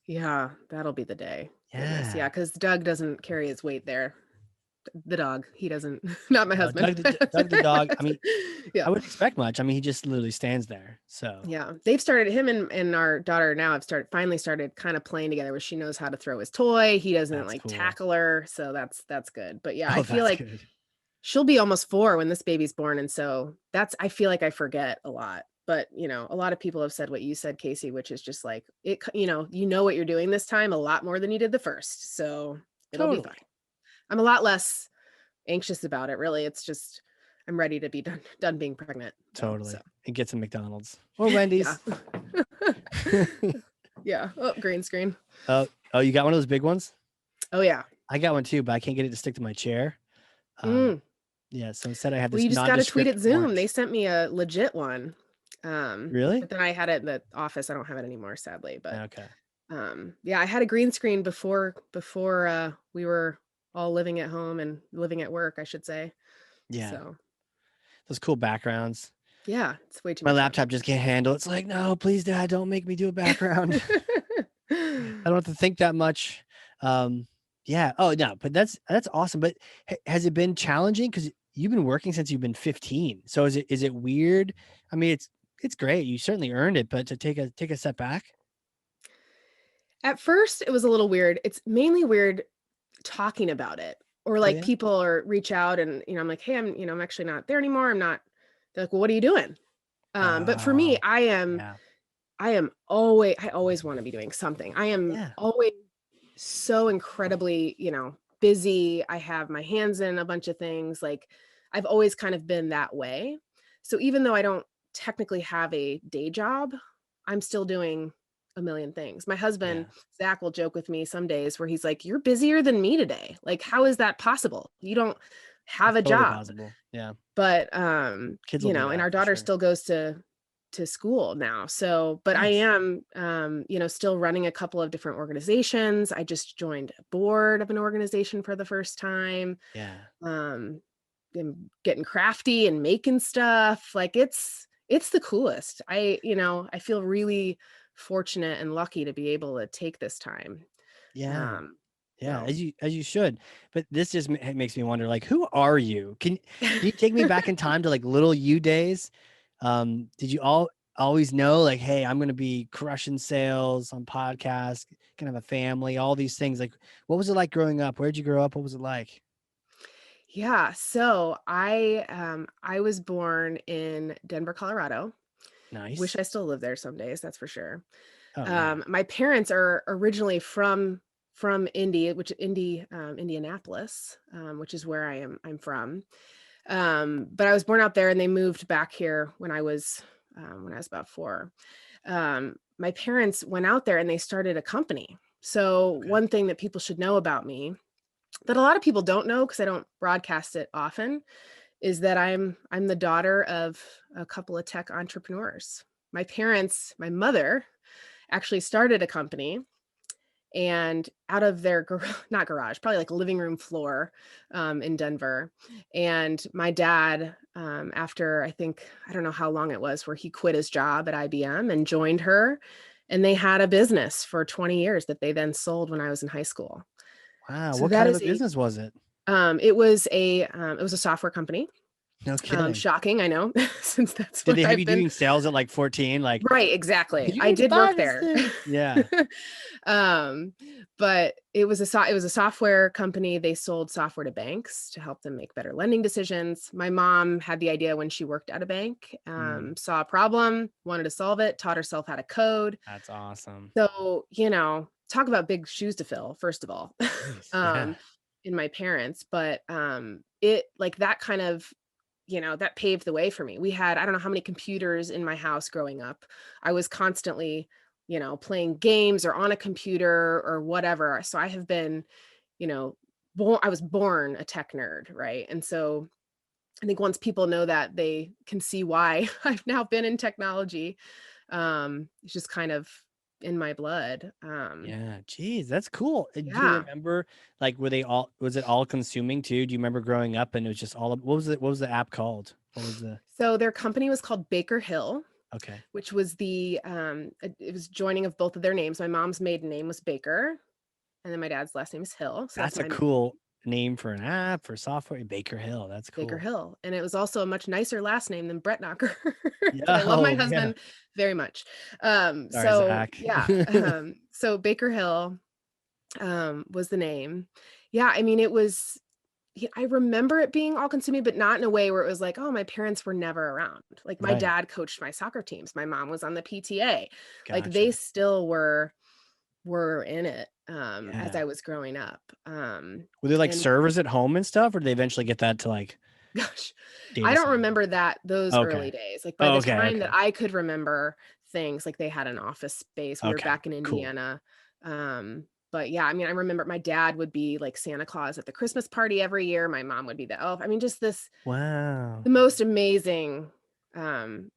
Yeah, that'll be the day. Yeah. Yeah, because Doug doesn't carry his weight there. The dog, he doesn't, not my husband. Doug the dog, I mean, I wouldn't expect much. I mean, he just literally stands there. So yeah, they've started, him and our daughter now have finally started kind of playing together where she knows how to throw his toy. He doesn't tackle her. So that's good. But yeah, I feel like she'll be almost 4 when this baby's born. And so I feel like I forget a lot. But, a lot of people have said what you said, Casey, which is just like, you know what you're doing this time a lot more than you did the first. So it'll be fine. I'm a lot less anxious about it. Really, it's just I'm ready to be done being pregnant. Totally. So And get some McDonald's or yeah. Wendy's. Yeah. Oh, green screen. Oh, you got one of those big ones? Oh yeah. I got one too, but I can't get it to stick to my chair. Mm. Yeah, so instead I have Well, this you just got to tweet nondescript at Zoom. They orange. sent me a legit one. Really? But then I had it in the office. I don't have it anymore, sadly. But Okay. yeah, I had a green screen before we were all living at home and living at work, I should say. Yeah. So Those cool backgrounds. yeah, it's way too My much fun. laptop just can't handle it. It's like, no, please, Dad, don't make me do a background. I don't have to think that much. Yeah. Oh no, but that's awesome. But has it been challenging? Because you've been working since you've been 15. So is it weird? I mean, it's great. You certainly earned it, but to take a step back. At first, it was a little weird. It's mainly weird talking about it, or Oh like yeah. people or reach out and I'm like, hey, I'm actually not there anymore. I'm not. They're like, well, what are you doing? But for me, Oh yeah. I always want to be doing something. I am Yeah. always so incredibly, busy. I have my hands in a bunch of things. Like I've always kind of been that way. So even though I don't technically have a day job, I'm still doing a million things. My husband, Yeah. Zach, will joke with me some days where he's like, you're busier than me today. Like, how is that possible? You don't have It's a totally job. possible. Yeah. But Kids will do and that our for daughter sure. still goes to school now. So, but I Nice. am still running a couple of different organizations. I just joined a board of an organization for the first time. Yeah. um I'm getting crafty and making stuff. Like it's the coolest. I feel really fortunate and lucky to be able to take this time. Yeah. um Yeah, so as you should. But this just makes me wonder, like, who are you? Can you take me back in time to like little you days? Did you always know, like, hey, I'm gonna be crushing sales on podcasts, gonna have a family, all these things? Like, what was it like growing up? Where'd you grow up? What was it like? yeah, so I was born in Denver, Colorado. Wish Nice. I still lived there some days, that's for sure. Oh yeah. My parents are originally from Indianapolis, which is where I'm from. But I was born out there, and they moved back here when I was about 4. My parents went out there and they started a company. So Okay. one thing that people should know about me that a lot of people don't know because I don't broadcast it often is that I'm the daughter of a couple of tech entrepreneurs. My mother actually started a company, and out of their not garage, probably like living room floor, in Denver. And my dad, after I don't know how long it was, where he quit his job at IBM and joined her, and they had a business for 20 years that they then sold when I was in high school. Wow. So What that kind of a is business was it? it was a software company. No kidding. Shocking, I know, since that's Did what they have I've you been. doing sales at like 14? Like, Right, exactly. you I need to did buy work this there. thing. Yeah. Um, but it was a software company. They sold software to banks to help them make better lending decisions. My mom had the idea when she worked at a bank, Mm, saw a problem, wanted to solve it, taught herself how to code. that's awesome. So, talk about big shoes to fill, first of all, Nice. Yeah. um, in my parents, but it like that kind of that paved the way for me. We had, I don't know how many computers in my house growing up. I was constantly, playing games or on a computer or whatever. So I have been, you know, I was born a tech nerd, right? And so I think once people know that, they can see why I've now been in technology. It's just kind of in my blood. Yeah, geez, that's cool. Do you Yeah. remember, like, was it all consuming too? Do you remember growing up and it was just what was the app called? What was the, So their company was called Baker Hill, okay. which was it was joining of both of their names. My mom's maiden name was Baker, and then my dad's last name is Hill. So that's That's a my cool name for an app for software. Baker Hill. That's Baker cool. Hill. And it was also a much nicer last name than Brettnacher. But Yeah. I love my Oh, yeah. husband very much. Sorry, So Zach. yeah. So Baker Hill was the name. Yeah, I mean, I remember it being all consuming, but not in a way where it was like, oh, my parents were never around. Like my Right. dad coached my soccer teams. My mom was on the PTA. Like they Gotcha. still were were in it as Yeah. I was growing up. Were there like And servers at home and stuff, or did they eventually get that to like gosh, I data don't centers? remember those Okay. early days. Like by Oh, the okay. time that Okay. I could remember things, like they had an office space. We were Okay. back in Cool. Indiana. But yeah, I mean, I remember my dad would be like Santa Claus at the Christmas party every year. My mom would be the elf. I mean, just Wow. the most amazing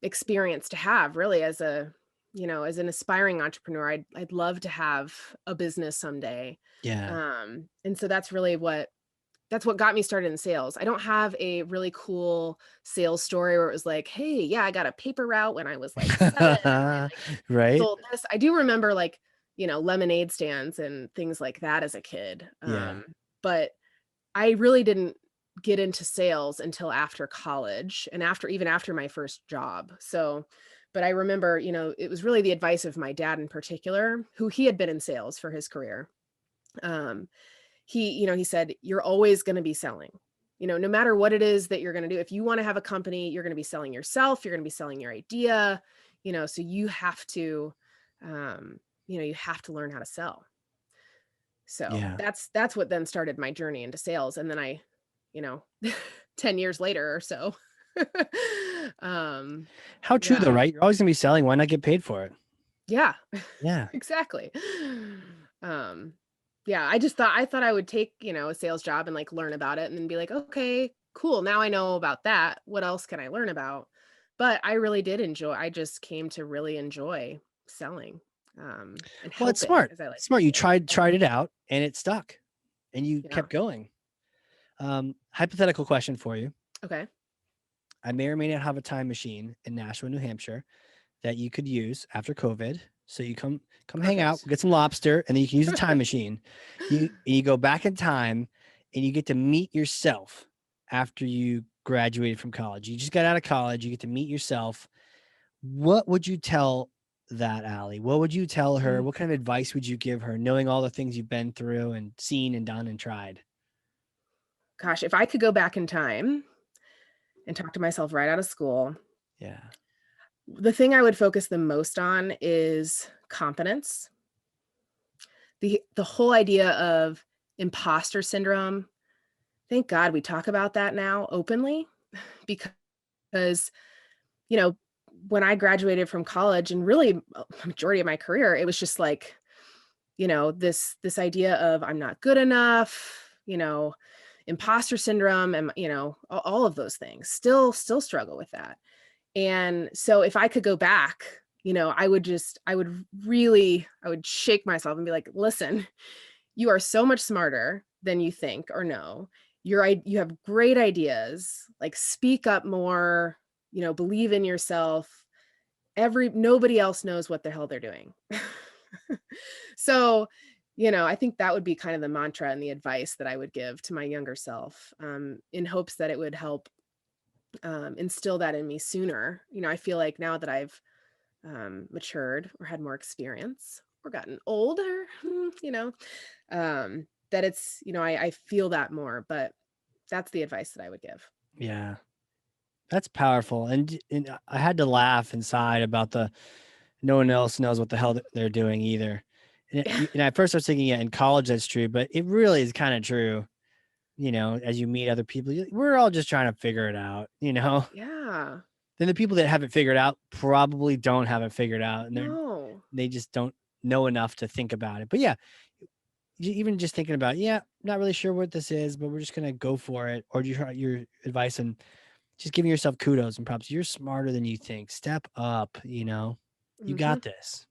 experience to have, really, as as an aspiring entrepreneur. I'd love to have a business someday. Yeah. And so that's what got me started in sales. I don't have a really cool sales story where it was like, hey, yeah, I got a paper route when I was like 7 and I like Right? sold this. I do remember like, lemonade stands and things like that as a kid. Yeah. But I really didn't get into sales until after college and even after my first job. So, but I remember, it was really the advice of my dad in particular, who he had been in sales for his career. Um, he said, you're always going to be selling, no matter what it is that you're going to do. If you want to have a company, you're going to be selling yourself, you're going to be selling your idea, so you have to, you have to learn how to sell. So Yeah. that's what then started my journey into sales. And then you know, 10 years later or so. um, How true though, yeah, right? You're always gonna be selling. Why not get paid for it? yeah, Yeah. exactly. Um, yeah, I thought I would take, a sales job and like learn about it and then be like, okay, cool. Now I know about that. What else can I learn about? But I just came to really enjoy selling, and Well, it's helping, smart. as I like to Smart. You say. tried it out and it stuck and you Yeah. kept going. Hypothetical question for you. Okay. I may or may not have a time machine in Nashua, New Hampshire that you could use after COVID. So you come hang out, Perfect. get some lobster, and then you can use the time machine. You go back in time and you get to meet yourself after you graduated from college. You just got out of college, you get to meet yourself. What would you tell that Allie? What would you tell her? Mm. What kind of advice would you give her, knowing all the things you've been through and seen and done and tried? Gosh, if I could go back in time and talk to myself right out of school, Yeah. the thing I would focus the most on is confidence. The whole idea of imposter syndrome. Thank God we talk about that now openly, because, you know, when I graduated from college and really a majority of my career, it was just like, this idea of I'm not good enough, imposter syndrome, and all of those things. Still struggle with that. And so if I could go back, I would shake myself and be like, listen, you are so much smarter than you think or know. You have great ideas, like speak up more, believe in yourself. Nobody else knows what the hell they're doing. So, I think that would be kind of the mantra and the advice that I would give to my younger self, in hopes that it would help instill that in me sooner. I feel like now that I've matured or had more experience or gotten older, that it's, I feel that more, but that's the advice that I would give. Yeah. That's powerful. And I had to laugh inside about the no one else knows what the hell they're doing either. And at first I was thinking, yeah, in college that's true, but it really is kind of true. As you meet other people, we're all just trying to figure it out. Yeah. Then the people that have it figured out probably don't have it figured out and No. they just don't know enough to think about it. But yeah, even just thinking about, yeah, not really sure what this is, but we're just going to go for it. Or your advice and just giving yourself kudos and props. You're smarter than you think. Step up, you Hmm. got this.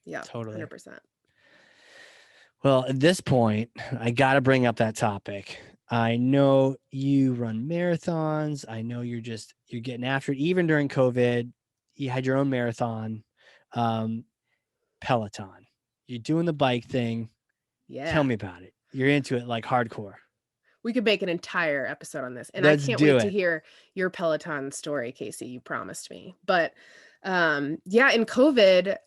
Yeah. Totally. 100%. Well, at this point, I got to bring up that topic. I know you run marathons. I know you're getting after it. Even during COVID, you had your own marathon, um, Peloton. You're doing the bike thing. Tell Yeah. me about it. You're into it like hardcore. We could make an entire episode on this. And I Let's can't do wait to it. hear your Peloton story, Casey. You promised me. But yeah, in COVID,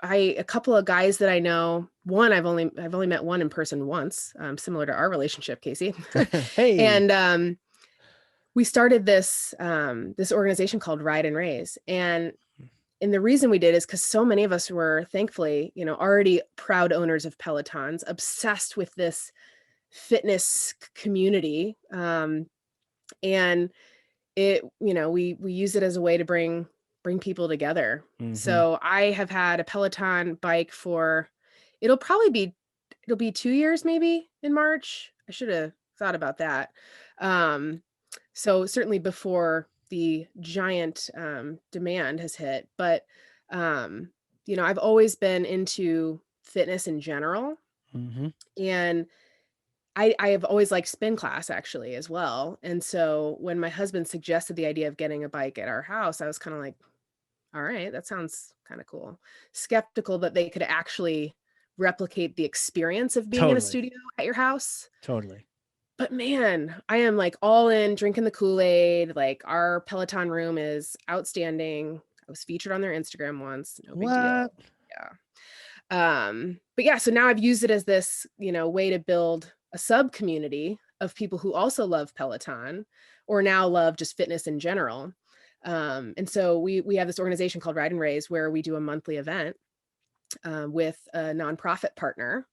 a couple of guys that I know, I've only met one in person once, similar to our relationship, Casey. Hey. And we started this organization called Ride and Raise. And And the reason we did is because so many of us were thankfully, already proud owners of Pelotons, obsessed with this fitness community. And we use it as a way to bring people together. Mm-hmm. So I have had a Peloton bike for it'll probably be it'll be 2 years maybe in March. I should have thought about that. Um, so certainly before the giant demand has hit, but um, I've always been into fitness in general, Mm-hmm. and I have always liked spin class actually as well. And so when my husband suggested the idea of getting a bike at our house, I was kind of like, all right, that sounds kind of cool. Skeptical that they could actually replicate the experience of being in a Totally. studio at your house. Totally. But man, I am like all in drinking the Kool-Aid. Like our Peloton room is outstanding. I was featured on their Instagram once. No big deal. What? Yeah. But yeah, so now I've used it as this, way to build a sub community of people who also love Peloton or now love just fitness in general. And so we have this organization called Ride and Raise where we do a monthly event with a nonprofit partner.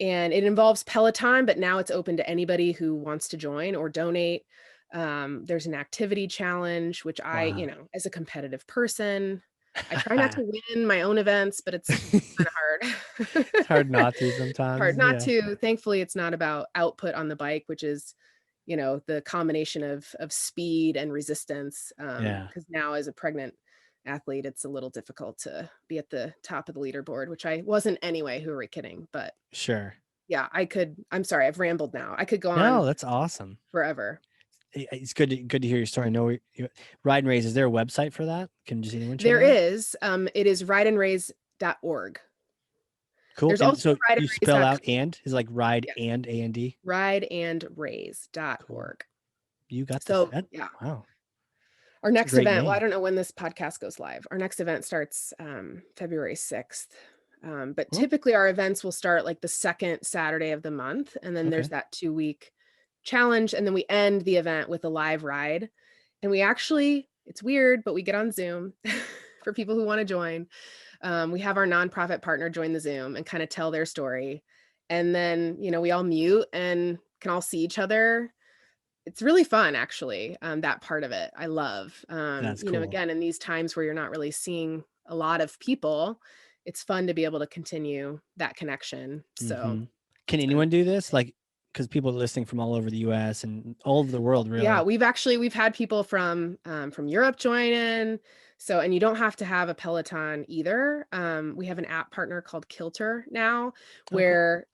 And it involves Peloton, but now it's open to anybody who wants to join or donate. There's an activity challenge, which Wow. as a competitive person, I try not to win my own events, but it's kind of hard. It's hard not to Hard sometimes. not Yeah. to. Thankfully, it's not about output on the bike, which is, the combination of speed and resistance. Yeah. Because now as a pregnant athlete, it's a little difficult to be at the top of the leaderboard, which I wasn't anyway. Who are we kidding? But Sure. yeah, I'm sorry, I've rambled now. I could go No, on that's awesome. forever. It's good to hear your story. I know Ride and Raise. Is there a website for that? Can just anyone check There it out? is, it is rideandraise.org. Cool. There's And also so you spell out rideandraise.com. and is like ride Yes, and A-N-D. Cool. rideandraise.org. You got this. So yeah, Wow. our It's a next great event, well, I name. don't know when this podcast goes live. Our next event starts February 6th. But Well, typically our events will start like the second Saturday of the month. And then there's okay. that 2-week challenge. And then we end the event with a live ride. And we actually, it's weird, but we get on Zoom for people who want to join. We have our nonprofit partner join the Zoom and kind of tell their story. And then, we all mute and can all see each other. It's really fun, actually. That part of it, I love. That's cool. Again, in these times where you're not really seeing a lot of people, it's fun to be able to continue that connection. So, Hmm. Can anyone do this? Like, because people are listening from all over the US and all over the world, yeah, really. we've had people from Europe join in. So, and you don't have to have a Peloton either. We have an app partner called Kilter now, Oh, cool. where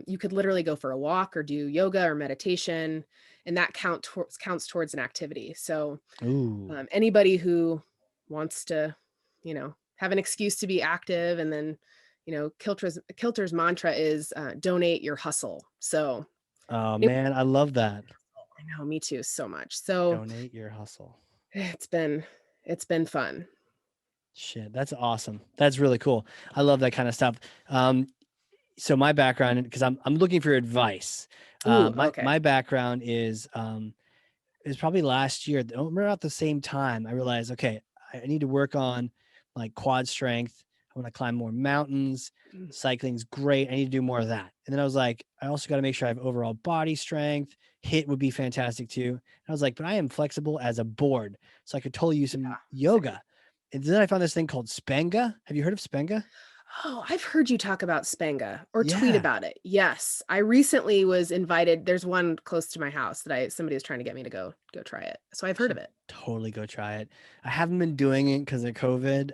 you could literally go for a walk or do yoga or meditation, and that counts towards an activity. So, Ooh. anybody who wants to, have an excuse to be active, and then, Kilter's mantra is donate your hustle. So, Oh man, I love that. I know, me too, so much. So Donate your hustle. it's been fun. Shit, that's awesome. That's really cool. I love that kind of stuff. Um, so my background, because I'm looking for advice. Ooh, My okay. background is probably last year. Around the same time, I realized, okay, I need to work on like quad strength. I want to climb more mountains. Mm, Cycling's great. I need to do more of that. And then I was like, I also got to make sure I have overall body strength. Hit would be fantastic too. And I was like, but I am flexible as a board, so I could totally use some same. yoga. And then I found this thing called Spenga. Have you heard of Spenga? Oh, I've heard you talk about Spenga or tweet Yeah. about it. Yes. I recently was invited. There's one close to my house that somebody was trying to get me to go try it. So I've heard of Should it. totally go try it. I haven't been doing it because of COVID.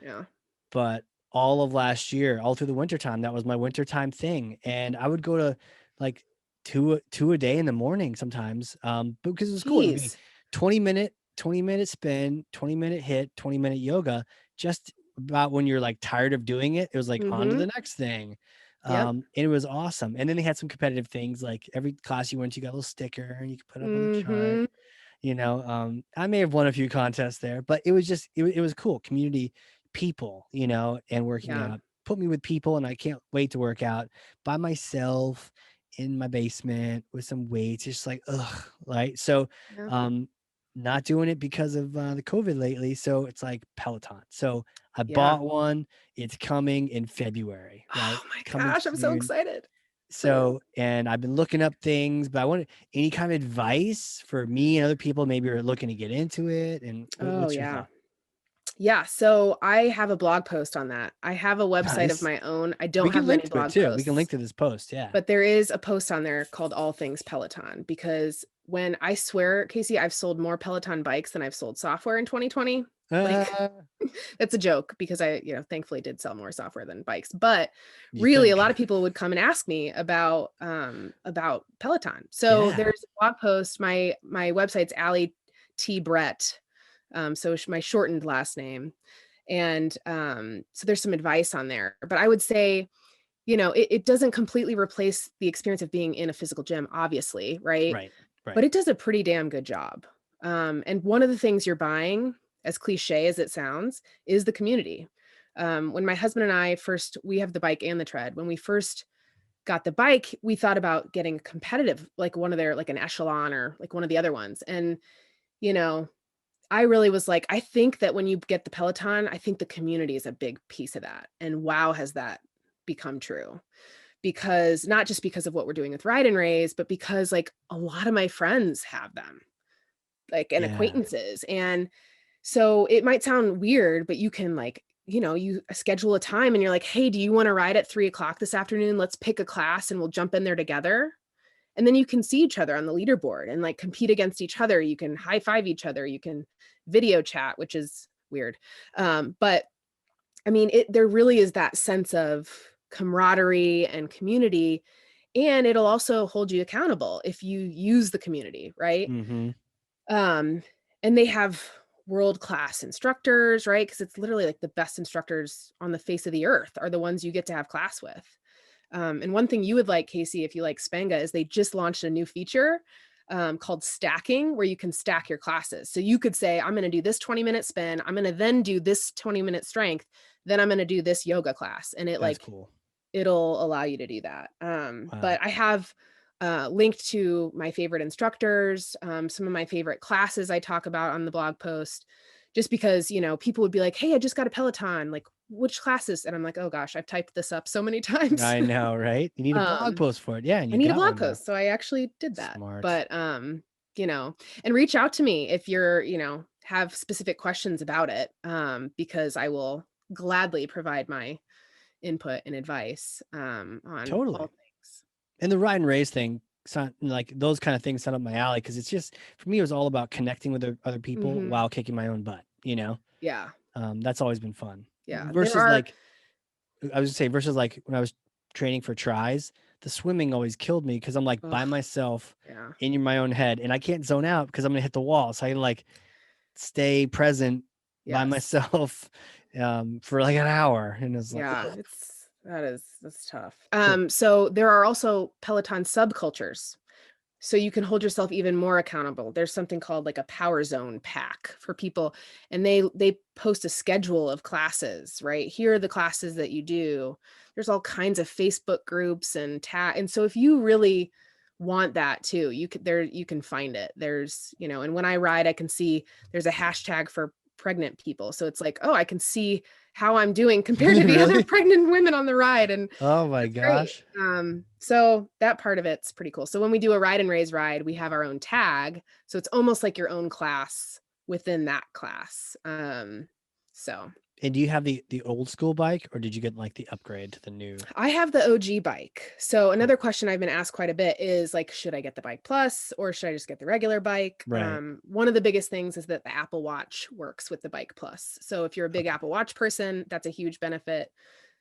Yeah. But all of last year, all through the wintertime, that was my wintertime thing. And I would go to like two a day in the morning sometimes. Because it was cool. It would be Jeez. 20-minute spin, 20-minute hit, 20-minute yoga. Just about when you're like tired of doing it, it was like on to Mm-hmm. the next thing. Yep. And it was awesome. And then they had some competitive things like every class you went to, you got a little sticker and you could put up on the chart. Mm-hmm. I may have won a few contests there, but it was just it was cool community, people, and working Yeah. out put me with people, and I can't wait to work out by myself in my basement with some weights. It's just like ugh, right? So Yeah. um not doing it because of the COVID lately. So it's like Peloton. So I Yeah. bought one. It's coming in February, right? Oh my Coming gosh, I'm so soon. excited. So, and I've been looking up things, but I wanted any kind of advice for me and other people maybe are looking to get into it. And Oh what's your yeah. thought? Yeah, so I have a blog post on that. I have a website of Nice. my own. I We don't can have link many to it blog too. We can link posts, to this post. Yeah. but there is a post on there called All Things Peloton because when I swear, Casey, I've sold more Peloton bikes than I've sold software in 2020. Like Uh, that's a joke because I, thankfully did sell more software than bikes. But you really a think? lot of people would come and ask me about Peloton. So Yeah. there's a blog post. My website's Allie T Brett. My shortened last name. And so there's some advice on there. But I would say, it doesn't completely replace the experience of being in a physical gym, obviously, right? Right. Right. But it does a pretty damn good job. And one of the things you're buying, as cliche as it sounds, is the community. When my husband and I first, we have the bike and the tread. When we first got the bike, we thought about getting competitive, like one of their, like an Echelon or like one of the other ones. And, you know, I really was like, I think that when you get the Peloton, I think the community is a big piece of that. And wow, has that become true? Because not just because of what we're doing with Ride and Raise, but because like a lot of my friends have them, like and Yeah. acquaintances. And so it might sound weird, but you can like, you schedule a time and you're like, hey, do you want to ride at 3 o'clock this afternoon? Let's pick a class and we'll jump in there together. And then you can see each other on the leaderboard and like compete against each other. You can high five each other. You can video chat, which is weird. But I mean, there really is that sense of camaraderie and community. And it'll also hold you accountable if you use the community, right? Mm-hmm. Um, and they have world-class instructors, right? Because it's literally like the best instructors on the face of the earth are the ones you get to have class with. And one thing you would like, Casey, if you like Spenga, is they just launched a new feature called stacking, where you can stack your classes. So you could say, I'm going to do this 20-minute spin. I'm going to then do this 20-minute strength. Then I'm going to do this yoga class. And That's cool. it'll allow you to do that. Wow. But I have linked to my favorite instructors, some of my favorite classes I talk about on the blog post, just because, people would be like, hey, I just got a Peloton, like which classes? And I'm like, oh gosh, I've typed this up so many times. I know, right? You need a blog um, post for it. Yeah, and I you need a got blog one now. post. So I actually did that. Smart. But, and reach out to me if you're, have specific questions about it, because I will gladly provide my input and advice on all Totally. things. And the ride and race thing, like those kind of things sound up my alley because it's just for me, it was all about connecting with other people Hmm. while kicking my own butt, Yeah. That's always been fun. Yeah. There Versus are, like I was gonna say, versus like when I was training for tries, the swimming always killed me because I'm like by ugh, myself yeah. in my own head and I can't zone out because I'm gonna hit the wall. So I like stay present by Yes. myself for like an hour. And it's like, Yeah. ugh. That's tough. So So there are also Peloton subcultures. So you can hold yourself even more accountable. There's something called like a power zone pack for people, and they post a schedule of classes, right? Here are the classes that you do. There's all kinds of Facebook groups and so if you really want that too, you can find it. There's, and when I ride, I can see there's a hashtag for pregnant people. So it's like, oh, I can see how I'm doing compared to the other really? pregnant women on the ride. And Oh my that's great. gosh. So that part of it's pretty cool. So when we do a ride and raise ride, we have our own tag. So it's almost like your own class within that class. So And do you have the old school bike or did you get like the upgrade to the new? I have the OG bike. So Cool. another question I've been asked quite a bit is like, should I get the bike plus or should I just get the regular bike? Right. One of the biggest things is that the Apple Watch works with the bike plus. So if you're a big Okay. Apple Watch person, that's a huge benefit.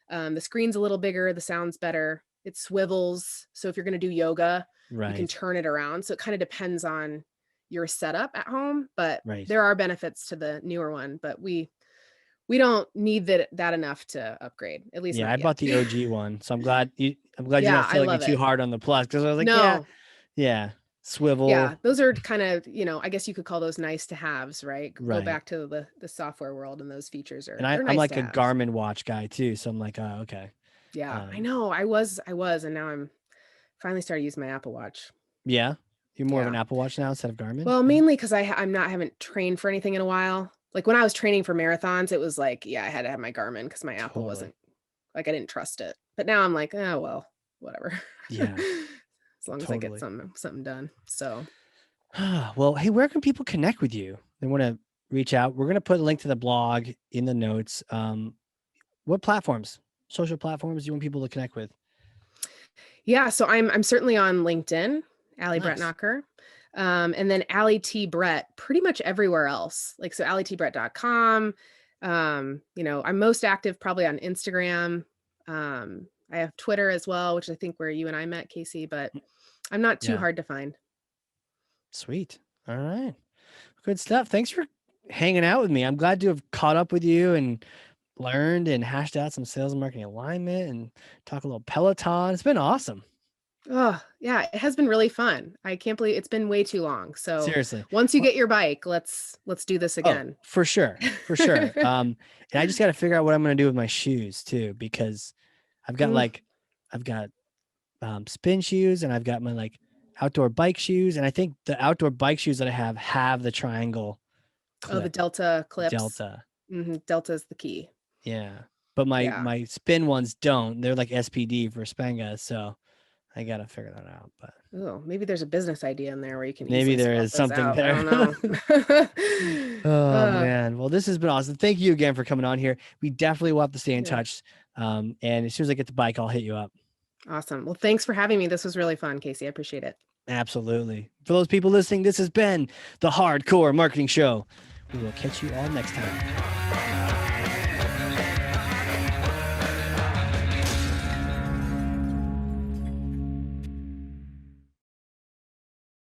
The screen's a little bigger, the sound's better. It swivels. So if you're going to do yoga, you can Right. turn it around. So it kind of depends on your setup at home, but Right. there are benefits to the newer one, but we don't need that enough to upgrade, at least Yeah, not I yet. bought the OG one. So I'm glad you're Yeah, not I selling me love too it. hard on the plus because I was like, yeah, No. yeah, swivel. Yeah, those are kind of, I guess you could call those nice to haves, right? Go Right. back to the software world and those features And they're I'm nice to like a haves. Garmin watch guy too. So I'm like, oh, okay. Yeah, I Um, know. I was, and now I'm finally started using my Apple Watch. yeah. You're more of an Apple Watch now instead of Garmin? Well, mainly because haven't trained for anything in a while. Like when I was training for marathons, it was like, I had to have my Garmin because my Apple wasn't like, I didn't trust it. But now I'm like, oh well, whatever. Yeah. As long as I get something done. So well, hey, where can people connect with you? They want to reach out. We're going to put a link to the blog in the notes. What platforms, social platforms do you want people to connect with? Yeah, so I'm certainly on LinkedIn, Allie Nice. Brettnacher. And then Allie T. Brett pretty much everywhere else. Like, so AllieTbrett.com. I'm most active probably on Instagram. I have Twitter as well, which I think where you and I met, Casey, but I'm not too hard to find. Sweet. All right. Good stuff. Thanks for hanging out with me. I'm glad to have caught up with you and learned and hashed out some sales and marketing alignment and talk a little Peloton. It's been awesome. Oh, yeah, it has been really fun. I can't believe it's been way too long. So seriously, once you get your bike, let's do this again. Oh, for sure. And I just got to figure out what I'm going to do with my shoes too, because I've got spin shoes and I've got my like outdoor bike shoes. And I think the outdoor bike shoes that I have the triangle clip. Oh, the Delta clips. Delta. Mm-hmm. Delta is the key. Yeah. But my spin ones don't. They're like SPD for Spenga. So I got to figure that out. But maybe there's a business idea in there where you can maybe there is something there. I don't know. Oh man. Well, this has been awesome. Thank you again for coming on here. We definitely will have to stay in touch. And as soon as I get the bike, I'll hit you up. Awesome. Well, thanks for having me. This was really fun, Casey. I appreciate it. Absolutely. For those people listening, this has been the Hardcore Marketing Show. We will catch you all next time.